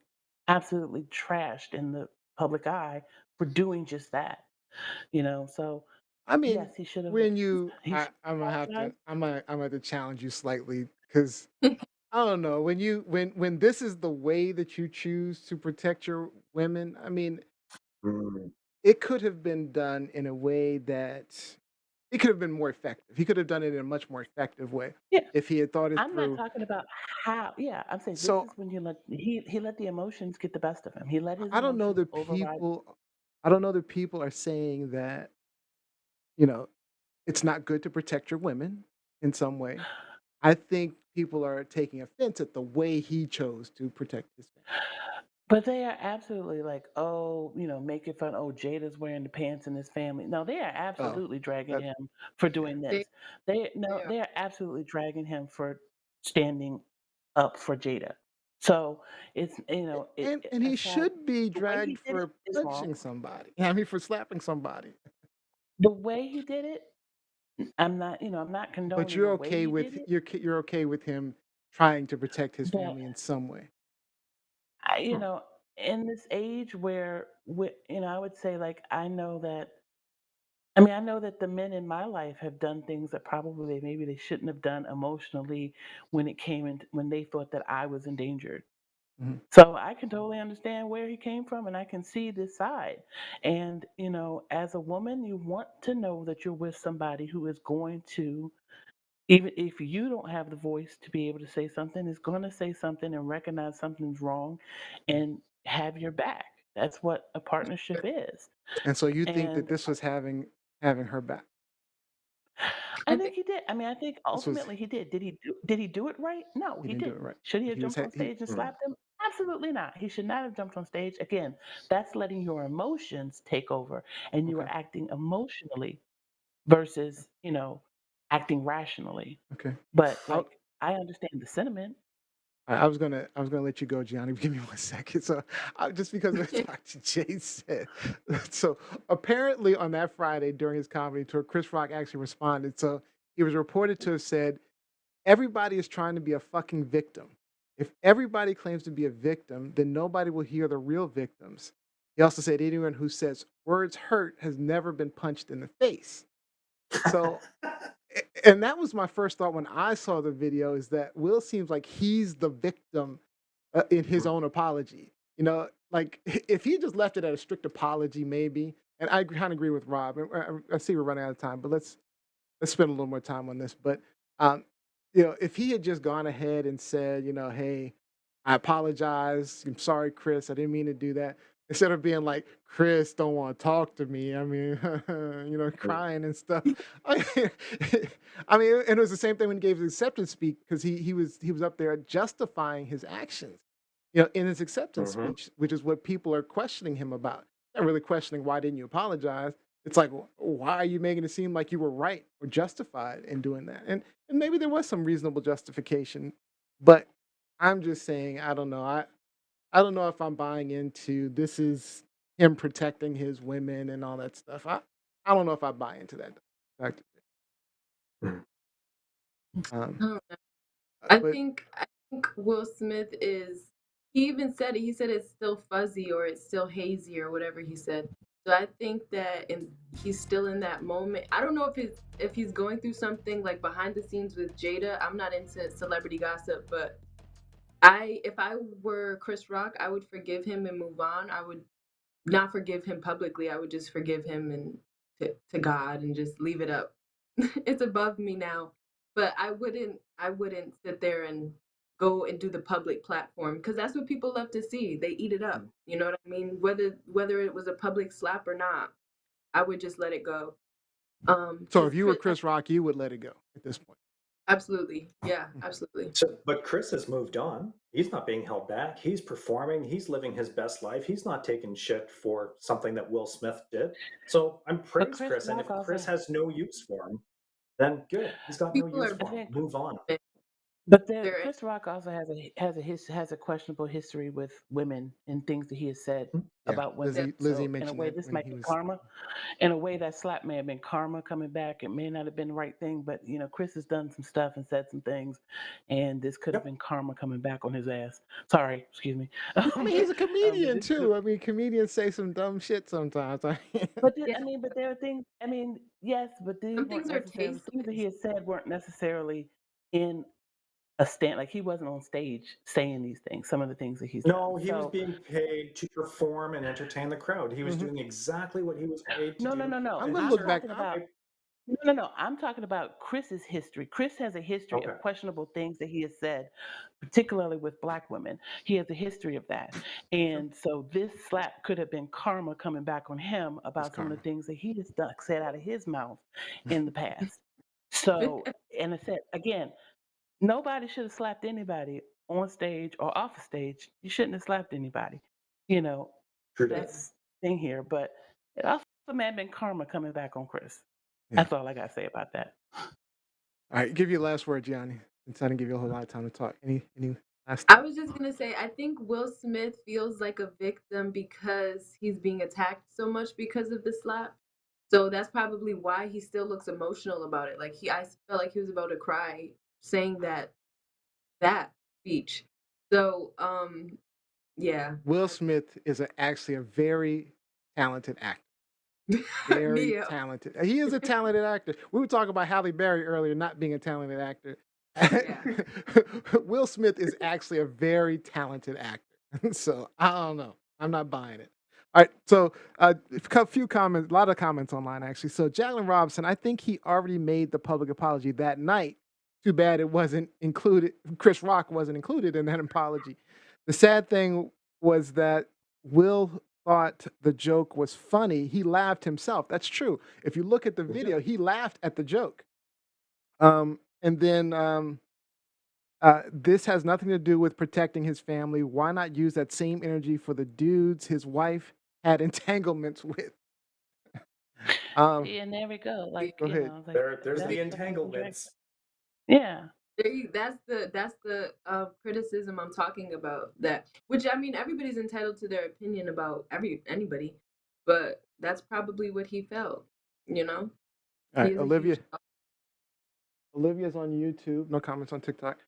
absolutely trashed in the public eye for doing just that. So I mean, yes, he should have when you, he should I'm gonna have to, apologize. I'm gonna have to challenge you slightly because I don't know when this is the way that you choose to protect your women. I mean, mm, it could have been done in a way that He could have been more effective. He could have done it in a much more effective way Yeah, if he had thought it I'm not through. talking about how. Yeah, I'm saying this So is when you let he let the emotions get the best of him. He let his I don't know emotions that override. people. I don't know that people are saying that you know it's not good to protect your women in some way. I think people are taking offense at the way he chose to protect his family. But they are absolutely like, oh, making fun. Oh, Jada's wearing the pants in his family. No, they are Oh, absolutely dragging that him for doing They, this. They no, they are. they are absolutely dragging him for standing up for Jada. So it's and he aside should be the way he dragged did it for is wrong. punching somebody. I mean, for slapping somebody. The way he did it, I'm not But condoning you're the way okay he with did it, you're okay with him trying to protect his but family in some way. I, in this age where, I would say like I know that the men in my life have done things that probably maybe they shouldn't have done emotionally when it came in when they thought that I was endangered. Mhm. So I can totally understand where he came from and I can see this side. And, as a woman, you want to know that you're with somebody who is going to, even if you don't have the voice to be able to say something, is going to say something and recognize something's wrong and have your back. That's what a partnership is. And so you think that And this was having her back. I I think think he did. I mean, I think This was ultimately he did. Did he do it right? No, he he didn't do it didn't. right. Should he But have he was jumped on he stage and Mm. slapped him? Absolutely not. He should not have jumped on stage. Again, that's letting your emotions take over and you okay. are acting emotionally versus, acting rationally. Okay. But I, like I understand the sentiment. I was gonna let you go, Gianni. Give me 1 second. So just because of what Dr. J said. So apparently on that Friday during his comedy tour, Chris Rock actually responded. So he was reported to have said, everybody is trying to be a fucking victim. If everybody claims to be a victim, then nobody will hear the real victims. He also said anyone who says words hurt has never been punched in the face. So, and that was my first thought when I saw the video is that Will seems like he's the victim in his own apology. Like if he just left it at a strict apology, maybe. And I kind of agree with Rob. I see we're running out of time, but let's spend a little more time on this. But um, if he had just gone ahead and said, hey, I apologize. I'm sorry, Chris. I didn't mean to do that. Instead of being like, Chris, don't want to talk to me. I mean, crying and stuff. I mean, and it was the same thing when he gave his acceptance speech because he was up there justifying his actions, in his acceptance Mhm. speech, which is what people are questioning him about. They're really questioning why didn't you apologize? It's like, why are you making it seem like you were right or justified in doing that? And maybe there was some reasonable justification, but I'm just saying, I don't know. I don't know if I'm buying into this is him protecting his women and all that stuff. I don't know if I buy into that. Dr. Mm. Um, I don't know. I but think I think Will Smith is. He even said it. He said it's still fuzzy or it's still hazy or whatever he said. So I think that he's still in that moment. I don't know if he's going through something like behind the scenes with Jada. I'm not into celebrity gossip, but if I were Chris Rock, I would forgive him and move on. I would not forgive him publicly. I would just forgive him and to God and just leave it up. It's above me now. But I wouldn't sit there and go and do the public platform because that's what people love to see. They eat it up. You know what I mean? Whether it was a public slap or not, I would just let it go. so if Because you were Chris Rock, you would let it go at this point. absolutely, yeah, Okay. absolutely. So, but Chris has moved on. He's not being held back. He's performing. He's living his best life. He's not taking shit for something that Will Smith did. So I'm But praise Chris Chris. And Rock if Chris also has no use for him, then good. He's got no People use are I for him. think Move on. But they're Chris Rock also has a questionable history with women and things that he has said Mm. Yeah, about they're women. Lizzie So in a mentioned way, that this when might he be was. karma. In a way, that slap may have been karma coming back. It may not have been the right thing, but Chris has done some stuff and said some things, and this could have Yep. been karma coming back on his ass. Sorry, excuse me. I mean, he's a But comedian this could have. too. I mean, comedians say some dumb shit sometimes. yeah. But there are things. I mean, yes, but these Some weren't things are necessarily things that he tasteless. had said weren't necessarily in a stand. Like he wasn't on stage saying these things. Some of the things that he's done. No, he was So being paid to perform and entertain the crowd. He was Mhm. doing exactly what he was paid to no, no, do. no, no. I'm And gonna he I'm look started. back. talking about. No. I'm talking about Chris's history. Chris has a history Okay. of questionable things that he has said, particularly with black women. He has a history of that. And so this slap could have been karma coming back on him It's about some of karma. the things that he has said out of his mouth in the past. So, and I said, again, nobody should have slapped anybody on stage or off a stage. You shouldn't have slapped anybody. You know, True that. that's the thing here. But it also may have been karma coming back on Chris. Yeah. That's all I got to say about that. All right, give you a last word, Gianni. Since I didn't give you a whole lot of time to talk. Any last I thoughts? was just gonna say, I think Will Smith feels like a victim because he's being attacked so much because of the slap. So that's probably why he still looks emotional about it. Like I felt like he was about to cry saying that speech. So, yeah, Will Smith is actually a very talented actor. Very Neo. talented. He is a talented actor. We were talking about Halle Berry earlier not being a talented actor. Yeah. Will Smith is actually a very talented actor. So I don't know. I'm not buying it. All right. So a few comments, a lot of comments online actually. So Jacqueline Robinson, I think he already made the public apology that night. Too bad it wasn't included. Chris Rock wasn't included in that apology. The sad thing was that Will thought the joke was funny. He laughed himself. That's true. If you look at the video, he laughed at the joke. And then this has nothing to do with protecting his family. Why not use that same energy for the dudes his wife had entanglements with? And there we go. Like, Go you ahead. know, like There's that's the the whole drag. entanglements. Yeah. That's the criticism I'm talking about. That, which I mean, everybody's entitled to their opinion about anybody, but that's probably what he felt. You know, All he right, is a huge. Olivia's on YouTube. No comments on TikTok.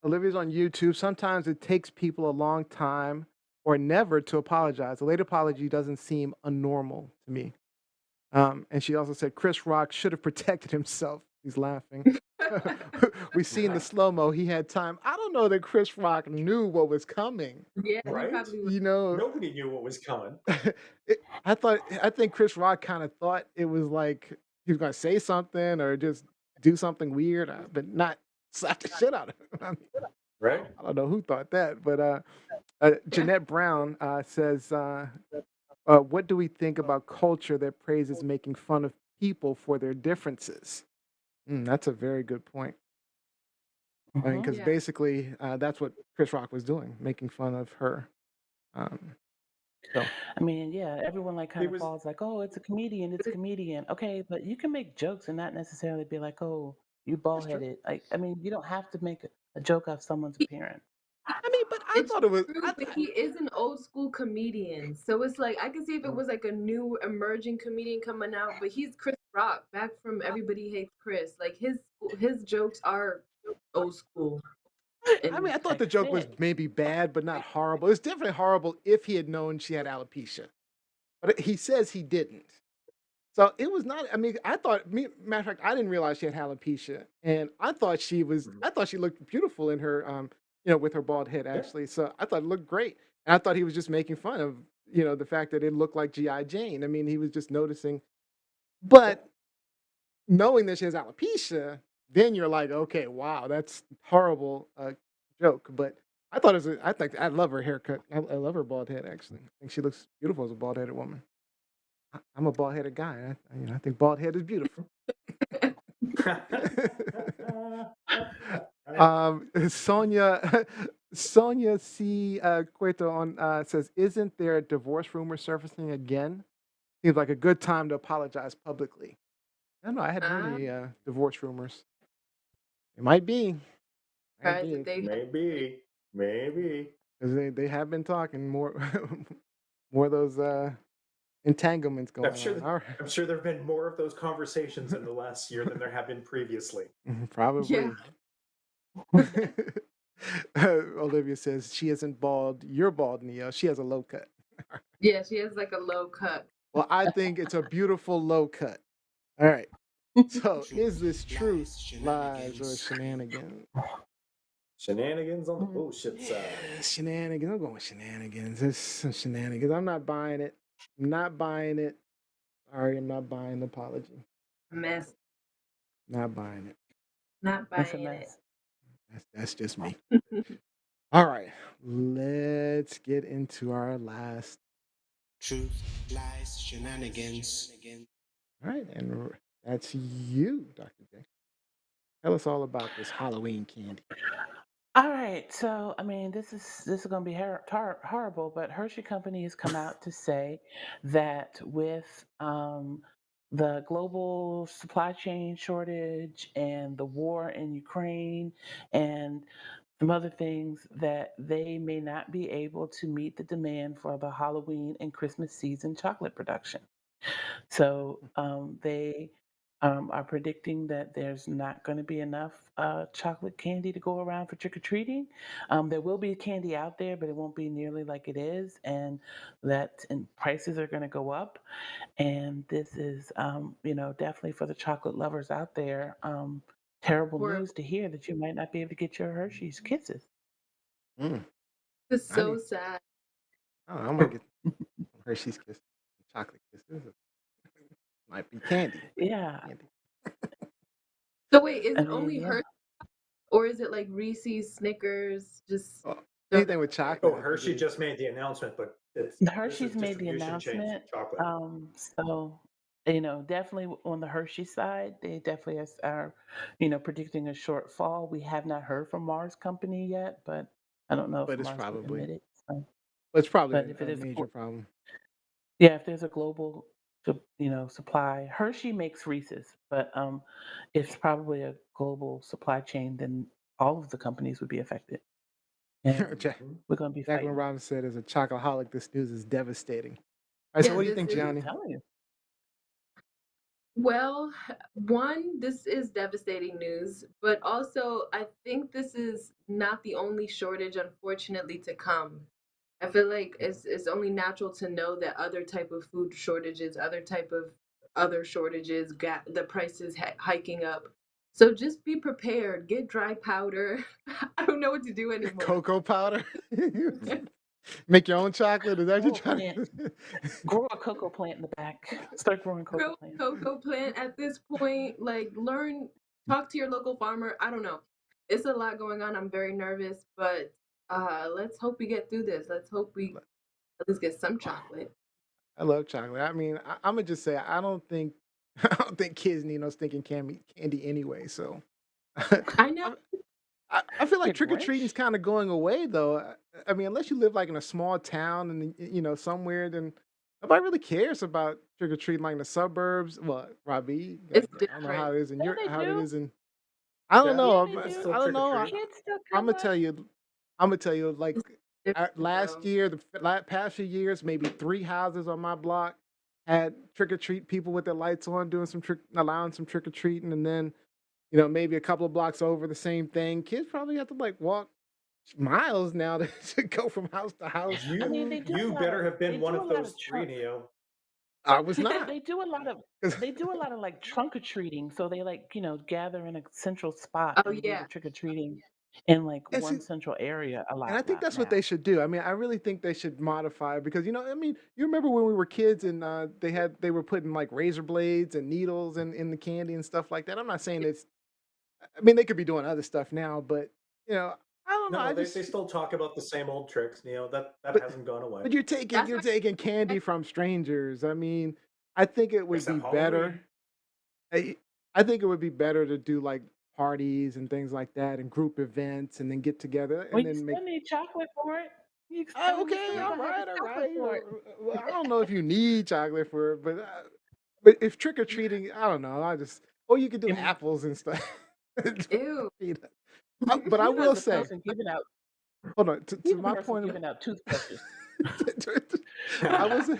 Olivia's on YouTube. Sometimes it takes people a long time or never to apologize. A late apology doesn't seem unnormal to me. And she also said Chris Rock should have protected himself. He's laughing. We seen the slow-mo. He had time. I don't know that Chris Rock knew what was coming. Yeah, he Right? probably was. You know, Nobody knew what was coming. I think Chris Rock kind of thought it was like he was going to say something or just do something weird, but not slap the shit out of him. I mean, Right? I don't know who thought that, but Jeanette Brown says, what do we think about culture that praises making fun of people for their differences? That's a very good point. I mean, because Yeah. basically that's what Chris Rock was doing, making fun of her. So I mean, yeah, everyone like kind He of was falls like, oh, it's a comedian, it's a comedian. Okay, but you can make jokes and not necessarily be like, oh, you bald that's true. headed. Like, I mean, you don't have to make a joke of someone's appearance. I mean, but I It's thought it was. true, but he is an old school comedian. So it's like I can see if it was like a new emerging comedian coming out, but he's Chris Rock, back from Everybody Hates Chris. Like his jokes are old school. I mean, And I thought Like the I joke was said, maybe bad, but not horrible. It's definitely horrible if he had known she had alopecia, but he says he didn't. So it was not. I mean, I thought. Matter of fact, I didn't realize she had alopecia, and I thought she was. I thought she looked beautiful in her, with her bald head yeah. actually. So I thought it looked great, and I thought he was just making fun of, the fact that it looked like GI Jane. I mean, he was just noticing, but knowing that she has alopecia, then you're like, okay, wow, that's horrible joke. But I thought it was. I think I love her haircut. I love her bald head. Actually, I think she looks beautiful as a bald headed woman. I'm a bald headed guy. I think bald head is beautiful. Sonia Sonia C. Cueto on says, "Isn't there a divorce rumor surfacing again? Seems like a good time to apologize publicly." I don't know. I hadn't heard any divorce rumors. It might be. Might surprised be. that they Maybe. Because they have been talking more more of those entanglements going I'm sure on. All right. I'm sure there have been more of those conversations in the last year than there have been previously. Probably. Olivia says she isn't bald. You're bald, Neo. She has a low cut. Yeah, she has like a low cut. Well, I think it's a beautiful low cut. All right. So, is this truth, lies, or shenanigans? Shenanigans on the bullshit side. Shenanigans. I'm going with shenanigans. It's some shenanigans. I'm not buying it. I'm not buying it. Sorry, I'm not buying the apology. A mess. Not buying it. Not It's a buying mess. That's just me. it. All right, let's get into our last. Truth, lies, shenanigans. All right, and that's you, Dr. J. Tell us all about this Halloween candy. All right, so I mean, this is going to be horrible, but Hershey Company has come out to say that with the global supply chain shortage and the war in Ukraine and some other things, that they may not be able to meet the demand for the Halloween and Christmas season chocolate production. So they are predicting that there's not going to be enough chocolate candy to go around for trick or treating. There will be candy out there, but it won't be nearly like it is, and prices are going to go up. And this is, definitely for the chocolate lovers out there. Terrible Horrible. news to hear that you might not be able to get your Hershey's Kisses. Mm, It's I so need. sad. I don't know, I'm gonna get Hershey's Kisses, chocolate kisses. Might be candy, but Yeah, candy. So wait, is I it mean, only yeah. Hershey or is it like Reese's, Snickers? Just Well, throw anything that with out there. chocolate, Oh, I think Hershey is. just made the announcement, but this is Hershey's made the distribution chain for announcement. chocolate. So, definitely on the Hershey side, they definitely are, predicting a shortfall. We have not heard from Mars Company yet, but I don't know if But it's Mars would probably. admit it. So, But it's probably but if it a is major problem. yeah, if there's a global, supply, Hershey makes Reese's, but if it's probably a global supply chain, then all of the companies would be affected, and Mhm. we're going to be Jacqueline fighting. Robinson said, "As a chocoholic, this news is devastating." All right, so Yeah, what do you this think, is. I'm Gianni? telling you. Well, one, this is devastating news, but also I think this is not the only shortage, unfortunately, to come. I feel like it's only natural to know that other type of food shortages, other shortages, got the prices hiking up. So just be prepared. Get dry powder. I don't know what to do anymore. Cocoa powder. Make your own chocolate. Is that your Grow a plant. chocolate? Grow a cocoa plant in the back. Start growing cocoa Grow plants. a cocoa plant at this point. Like learn, talk to your local farmer. I don't know. It's a lot going on. I'm very nervous, but let's hope we get through this. Let's hope we at least get some chocolate. I love chocolate. I mean, I'm gonna just say I don't think I don't think kids need no stinking candy anyway. So I know. I, I feel like You're trick or treating is Grinch. kind of going away, though. I mean, unless you live like in a small town and somewhere, then nobody really cares about trick or treating like in the suburbs. Well, Robbie, It's I don't know how different. it is in Yeah, your they how it do. is in. I don't Yeah, Yeah, know. they it's do. I still don't trick or know. treat. Kids still I'm gonna come tell up. you. I'm gonna tell you. Like It's different last though. year, the past few years, maybe 3 houses on my block had trick or treat people with their lights on, doing allowing some trick or treating, and then maybe a couple of blocks over, the same thing. Kids probably have to like walk miles now to go from house to house. I mean, You better have they been one do a of lot those of three, Neo. I was not. they do a lot of 'Cause- they do a lot of like trunk or treating. So they like, gather in a central spot Oh and do yeah. the trick or treating in like and see, one central area a and I think lot that's what they now. should do. I mean, I really think they should modify it because I mean, you remember when we were kids and they were putting like razor blades and needles in the candy and stuff like that. I'm not saying it's. I mean, they could be doing other stuff now, but I don't know. No, I they just still talk about the same old tricks, Neo. That but hasn't gone away. but you're taking That's you're why taking candy from strangers. I mean, I think it would be Except better. Halloween. I I think it would be better to do like parties and things like that and group events and then get together Well, and you then make. still need chocolate for it. You Oh, you okay, still all gonna have the right, all chocolate right. for it. Well, I don't know if you need chocolate for it, but if trick or treating, I don't know. Or you could do Im- apples and stuff. ew. But I You're not will the say, person giving out. hold on, to You're the my person point. giving out toothbrushes. I was,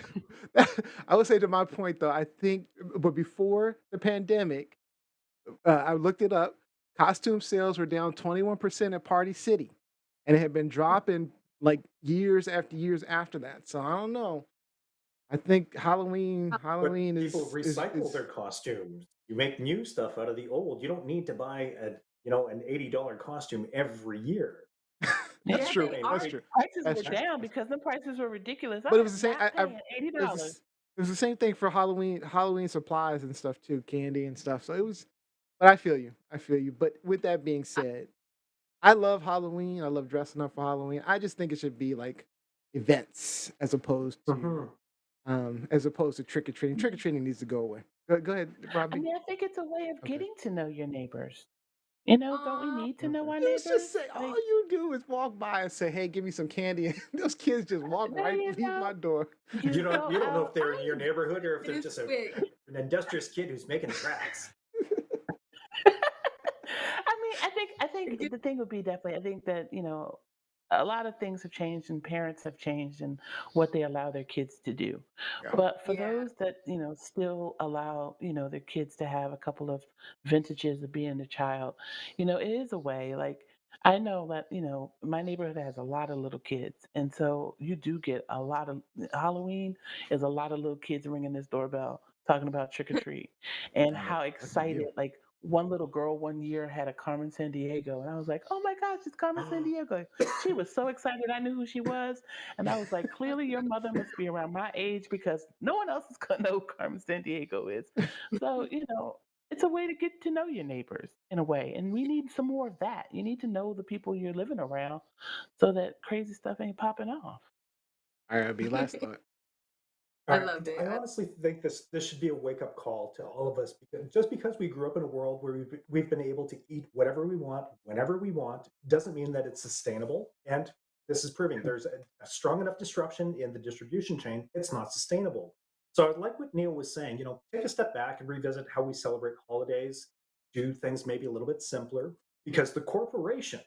I would say to my point though. I think, but before the pandemic, I looked it up. Costume sales were down 21% at Party City, and it had been dropping like years after years after that. So I don't know. I think but Halloween people is recycle their costumes. You make new stuff out of the old. You don't need to buy an $80 costume every year. that's Yeah, That's the true. they main are. That's thing. true. Prices That's were true. down because the prices were ridiculous. But it I was the am same. not paying It was $80 It was the same thing for Halloween supplies and stuff too, candy and stuff. So it was, but I feel you. I feel you. But with that being said, I love Halloween. I love dressing up for Halloween. I just think it should be like events Mhm. as opposed to trick or treating. Trick or treating needs to go away. Go ahead, I Robbie. mean, I think it's a way of Okay. getting to know your neighbors. You know, don't we Aw, need to know Mhm. our You neighbors? just say all Like, you do is walk by and say, "Hey, give me some candy." And those kids just walk there right, you leave go. my door. You go You don't know if out. they're in your neighborhood or if it they're is just quick. an industrious kid who's making tracks. I mean, I think the thing would be definitely. I think that a lot of things have changed and parents have changed and what they allow their kids to do. Yeah. But for Yeah. those that still allow their kids to have a couple of vintages of being a child, it is a way. Like I know that my neighborhood has a lot of little kids, and so you do get a lot of Halloween is a lot of little kids ringing this doorbell talking about trick or treat and Oh, how that's a excited deal. like one little girl one year had a Carmen San Diego, and I was like, "Oh my gosh, it's Carmen San Diego!" She was so excited. I knew who she was, and I was like, "Clearly, your mother must be around my age because no one else is gonna know who Carmen San Diego is." So it's a way to get to know your neighbors in a way, and we need some more of that. You need to know the people you're living around, so that crazy stuff ain't popping off. All right, be last thought. I love I it. honestly think this should be a wake up call to all of us because just because we grew up in a world where we've been able to eat whatever we want whenever we want doesn't mean that it's sustainable. And this is proving there's a strong enough disruption in the distribution chain. It's not sustainable. So I like what Neil was saying. Take a step back and revisit how we celebrate holidays. Do things maybe a little bit simpler because the corporations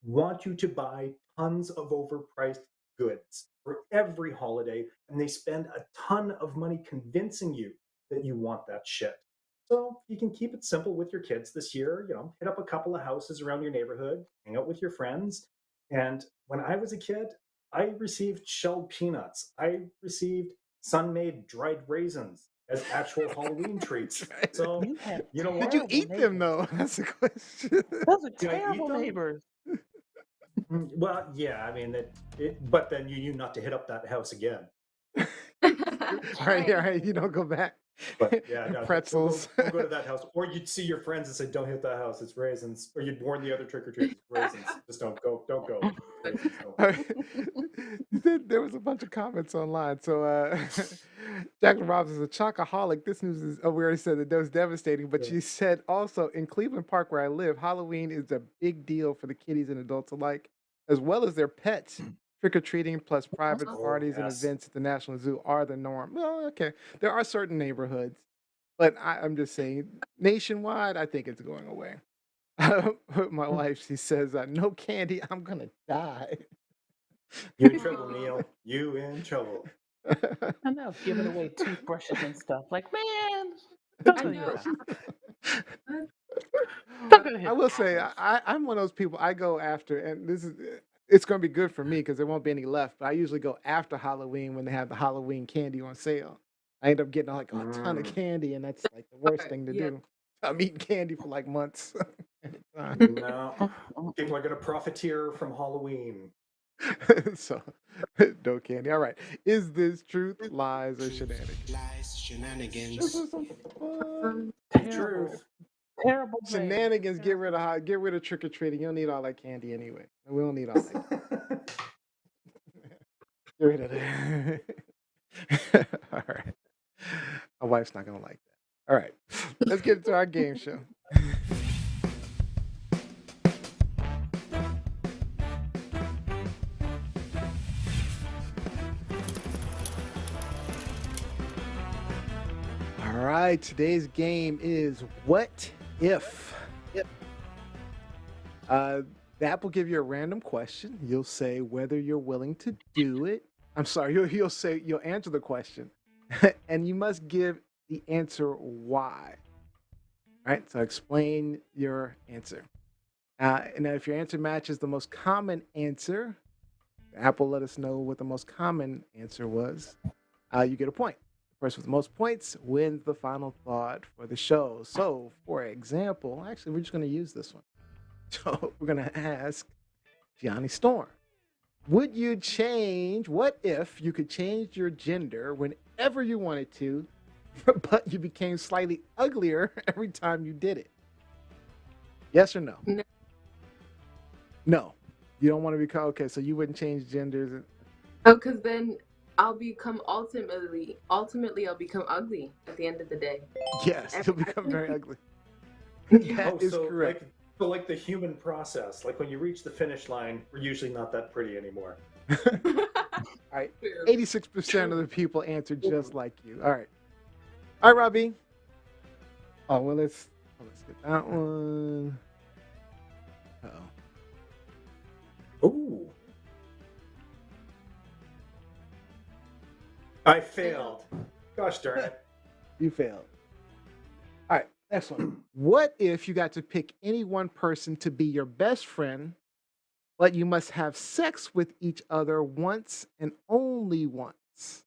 want you to buy tons of overpriced goods for every holiday, and they spend a ton of money convincing you that you want that shit. So you can keep it simple with your kids this year. Hit up a couple of houses around your neighborhood, hang out with your friends. And when I was a kid, I received shelled peanuts. I received sun-made dried raisins as actual Halloween treats. So You have you know Did you what? terrible eat them neighbors. though? That's the question. Those are Did I eat terrible them? neighbors. Well, yeah. I mean, but then you knew not to hit up that house again. All right, all right. You don't go back. But yeah, no, Pretzels. don't go to that house. Or you'd see your friends and say, "Don't hit that house. It's raisins." Or you'd warn the other trick or treaters, "Raisins. Just don't go. Raisins. No." All right. There was a bunch of comments online. So Jacqueline Robinson is a chocoholic. This news is we already said that was devastating, but Yeah. she said also in Cleveland Park where I live, Halloween is a big deal for the kiddies and adults alike, as well as their pets. Trick or treating plus private Oh parties and yes. events at the National Zoo are the norm. Well, okay. There are certain neighborhoods, but I'm just saying nationwide, I think it's going away. My wife, she says, "No candy, I'm gonna die." You in trouble, Neil. You in trouble. I know, giving away toothbrushes and stuff. Like, man, don't I go to your know. house. What? Don't go to I his will say, house. I'm one of those people. I go after, and it's going to be good for me because there won't be any left. But I usually go after Halloween when they have the Halloween candy on sale. I end up getting like a ton of Mm, candy, and that's like the worst Okay, thing to yeah. do. I'm eating candy for like months at a time. no, Mm, mm, people are going to profiteer from Halloween. So, no candy. All right. Is this truth, lies, or Truth, shenanigans? lies, This shenanigans. is some fun. Terrible, Truth. terrible thing. Shenanigans. Terrible. Get rid of trick or treating. You don't need all that candy anyway. We don't need all that. Get rid of that. All right. My wife's not gonna like that. All right. Let's get into our game show. All right. Today's game is What If? The app will give you a random question. You'll say whether you're willing to do it. I'm sorry, you'll answer the question, and you must give the answer why. All right, so explain your answer. And now if your answer matches the most common answer, the app will let us know what the most common answer was. You get a point. The person with the most points wins the final thought for the show. So, for example, actually, we're just going to use this one. So we're going to ask Gianni Storm. Would you change? What if you could change your gender whenever you wanted to, but you became slightly uglier every time you did it? Yes or no? No. No. You don't want to become okay. So you wouldn't change genders. Oh, because then I'll become ultimately I'll become ugly at the end of the day. Yes, you'll Every- become very ugly. Yeah. That is correct. Like the human process. Like when you reach the finish line, we're usually not that pretty anymore. All right. True. 86% of the people answered just like you. All right. All right, Robbie. Oh, well, let's get that one. Uh-oh. Ooh. I failed. Gosh darn it. You failed. All right, next one. What if you got to pick any one person to be your best friend, but you must have sex with each other once and only once?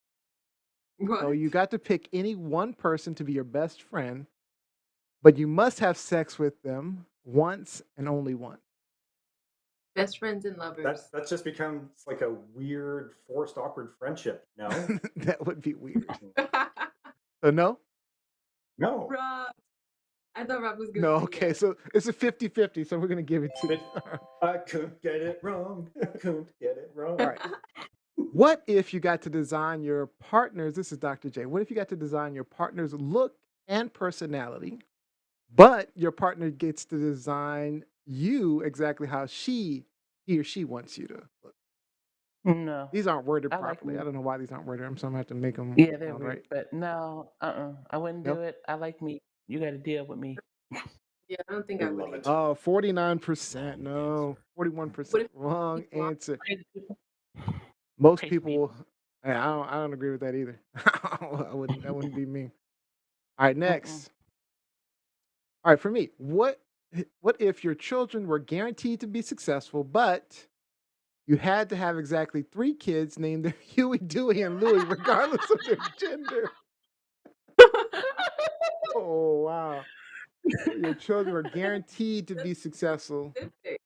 What? So you got to pick any one person to be your best friend, but you must have sex with them once and only once. Best friends and lovers. That's just becomes like a weird, forced, awkward friendship. No, That would be weird. So no? no. Rob. I thought Rob was gonna No, say okay. yes. So it's a 50-50, so we're going to give it to you. I couldn't get it wrong. I couldn't get it wrong. All right. What if you got to design your partner's, this is Dr. J, what if you got to design your partner's look and personality, but your partner gets to design you exactly how he or she wants you to look? No. These aren't worded I like properly. me. I don't know why these aren't worded. So I'm going to have to make them Yeah, they're sound weird. right. But no, I wouldn't Nope. do it. I like me. You got to deal with me. Yeah, I don't think I would Love it. either. 49%. No. 41% What if wrong people are answer. Crazy people. Most Crazy people will. Hey, I don't agree with that either. That wouldn't be me. All right, next. All right, for me, what if your children were guaranteed to be successful, but you had to have exactly 3 kids named Huey, Dewey, and Louie, regardless of their gender? Oh wow! Your children were guaranteed to be successful. specific?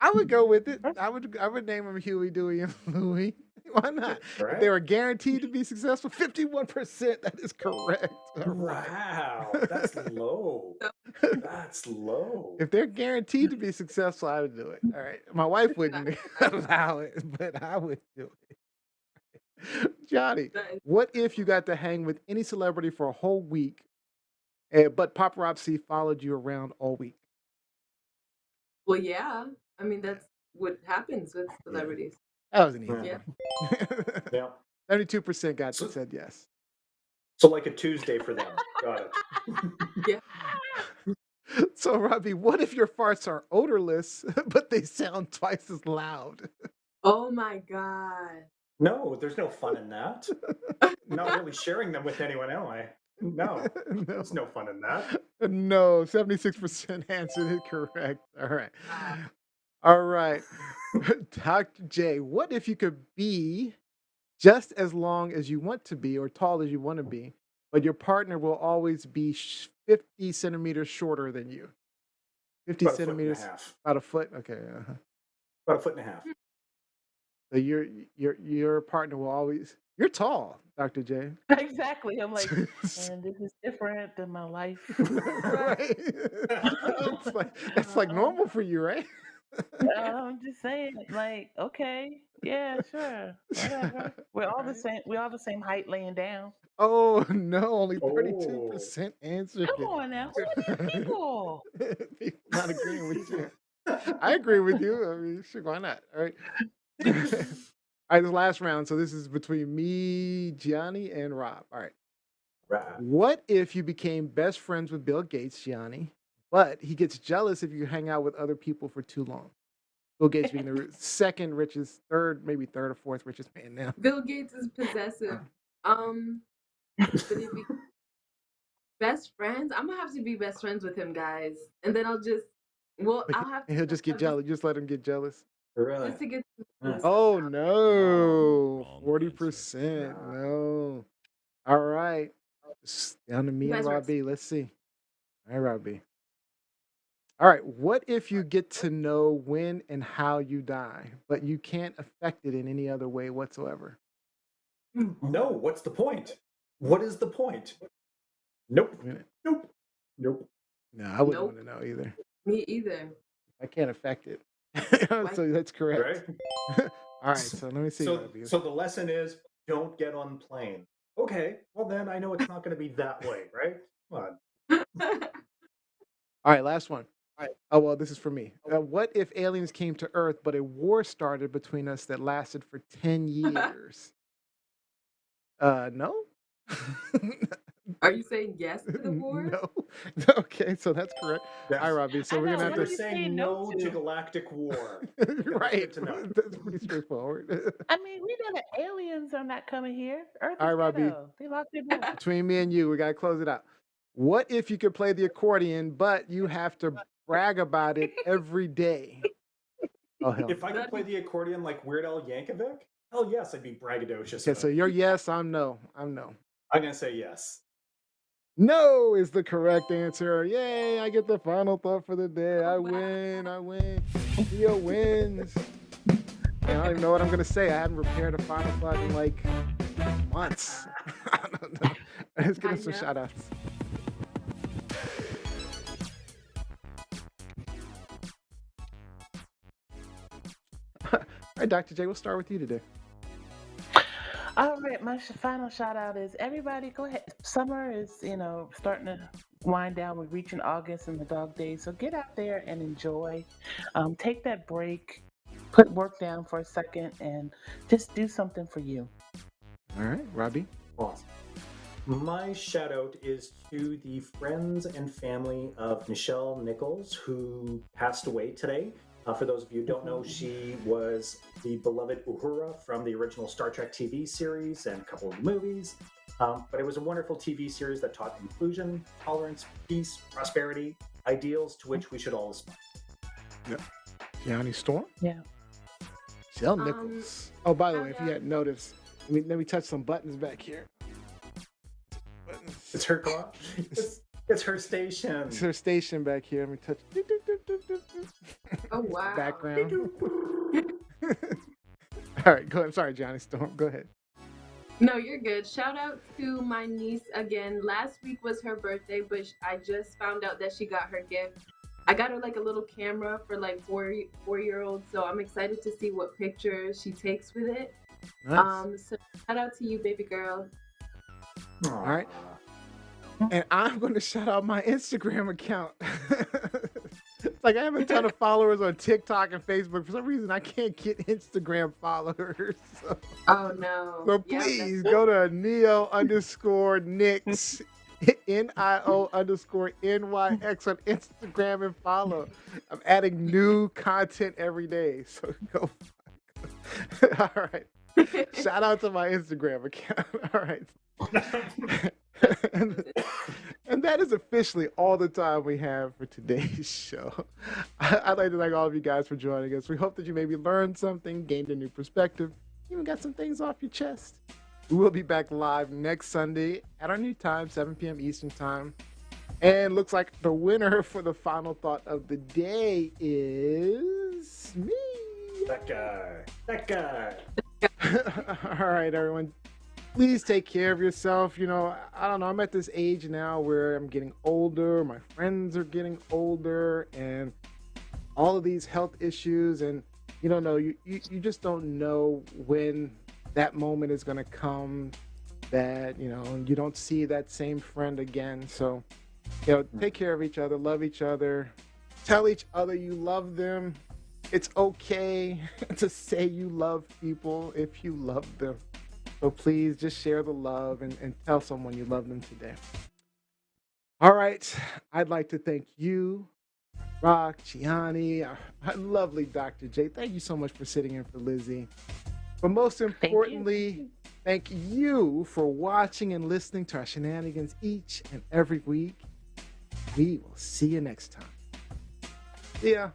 I would go with it. I would name them Huey, Dewey, and Louie. Why not? If they Right? were guaranteed to be successful, 51%. That is correct. All right. Wow, that's low. That's low. If they're guaranteed to be successful, I would do it. All right. My wife wouldn't allow it, but I would do it. Johnny, That is- what if you got to hang with any celebrity for a whole week, but paparazzi followed you around all week? Well, yeah. I mean, that's what happens with celebrities. That was an easy Yeah. one. Yeah. 72% So- said yes. So like a Tuesday for them. Got it. Yeah. So, Robbie, what if your farts are odorless, but they sound twice as loud? Oh my God. No, there's no fun in that. Not really sharing them with anyone, am I? No, No. there's no fun in that. No, 76% answered it correct. All right. Wow. All right. Dr. J, what if you could be just as long as you want to be or tall as you want to be, but your partner will always be 50 centimeters shorter than you? 50 About a foot and a centimeters, half. about a foot? Okay. About a foot and a half. So your partner will always, you're tall, Dr. J. Exactly. I'm like, and this is different than my life. Right? That's like normal for you, right? I'm just saying, like, okay, yeah, sure, whatever. We're all the Right. same. We're all the same height laying down. Oh no, only Oh. 32% answered Come on now, who are these people? it. People not agreeing with you. I agree with you. I mean, sure, why not? All right. All right, this last round. So this is between me, Gianni, and Rob. All right. Right. What if you became best friends with Bill Gates, Gianni, but he gets jealous if you hang out with other people for too long? Bill Gates being the second richest, maybe third or fourth richest man now. Bill Gates is possessive. But if we best friends, I'm gonna have to be best friends with him, guys, and then I'll have to. And he'll just get I'll jealous. Just let him get jealous. Really? Just to get. Yeah. Oh no, Wrong 40%. No. All right, it's down to me You and guys are- Robbie. Let's see. All right, Robbie. All right. What if you get to know when and how you die, but you can't affect it in any other way whatsoever? No, what's the point? What is the point? Nope. I mean, Nope. Nope. no, I wouldn't Nope. want to know either. Me either. I can't affect it. Why- So that's correct. Right? All right. So let me see. So, Robbie. so the lesson is don't get on plane. Okay, well then I know it's not going to be that way, right? Come on. All right. Last one. Oh, well, this is for me. What if aliens came to Earth, but a war started between us that lasted for 10 years? No? Are you saying yes to the war? No. Okay, so that's correct. All right, Robbie. So I we're know, gonna what have are to. you Saying saying no no to to? galactic war. Right. Good to know. That's pretty straightforward. I mean, we know that aliens are not coming here. Earth All is right, Robbie. ghetto. They locked it down. Between me and you, we gotta close it out. What if you could play the accordion, but you have to brag about it every day? Oh hell. If I could play the accordion like Weird Al Yankovic, hell yes, I'd be braggadocious. Okay, so about it. you're yes, I'm no. I'm no. I'm gonna say yes. No is the correct answer. Yay, I get the final thought for the day. I win. Theo wins. And I don't even know what I'm going to say. I haven't prepared a final thought in like months. I don't know. Let's give us some shout outs. All right, Dr. J, we'll start with you today. All right, my final shout out is everybody go ahead. Summer is, starting to wind down. We're reaching August and the dog days. So get out there and enjoy. Take that break, put work down for a second, and just do something for you. All right, Robbie. Awesome. My shout out is to the friends and family of Nichelle Nichols, who passed away today. For those of you who don't know, she was the beloved Uhura from the original Star Trek TV series and a couple of movies. But it was a wonderful TV series that taught inclusion, tolerance, peace, prosperity, ideals to which we should all aspire. Yeah. Gianni Storm? Yeah. Shell Nichols. Oh, by the way, if you hadn't noticed, let me touch some buttons back here. Buttons. It's her clock. It's her station. It's her station back here. Let me touch. Oh wow. Background. All right, go ahead. Sorry, Johnny Storm. Go ahead. No, you're good. Shout out to my niece again. Last week was her birthday, but I just found out that she got her gift. I got her like a little camera for like four-year-old, so I'm excited to see what pictures she takes with it. Nice. So shout out to you, baby girl. All right. And I'm going to shout out my Instagram account. It's like I have a ton of followers on TikTok and Facebook. For some reason, I can't get Instagram followers. So, Oh no. so Yeah, please go to Neo_Nix, NIO_NYX on Instagram and follow. I'm adding new content every day. So go. All right. Shout out to my Instagram account. All right. And that is officially all the time we have for today's show. I'd like to thank all of you guys for joining us. We hope that you maybe learned something, gained a new perspective, even got some things off your chest. We will be back live next Sunday at our new time, 7 p.m. Eastern Time. And looks like the winner for the final thought of the day is me. That guy. All right, everyone. Please take care of yourself. I don't know. I'm at this age now where I'm getting older. My friends are getting older, and all of these health issues. And you don't know. You just don't know when that moment is going to come that you don't see that same friend again. So take care of each other. Love each other. Tell each other you love them. It's okay to say you love people if you love them. So please just share the love and tell someone you love them today. All right. I'd like to thank you, Rock, Gianni, our lovely Dr. J. Thank you so much for sitting in for Lizzie. But most importantly, thank you for watching and listening to our shenanigans each and every week. We will see you next time. See ya.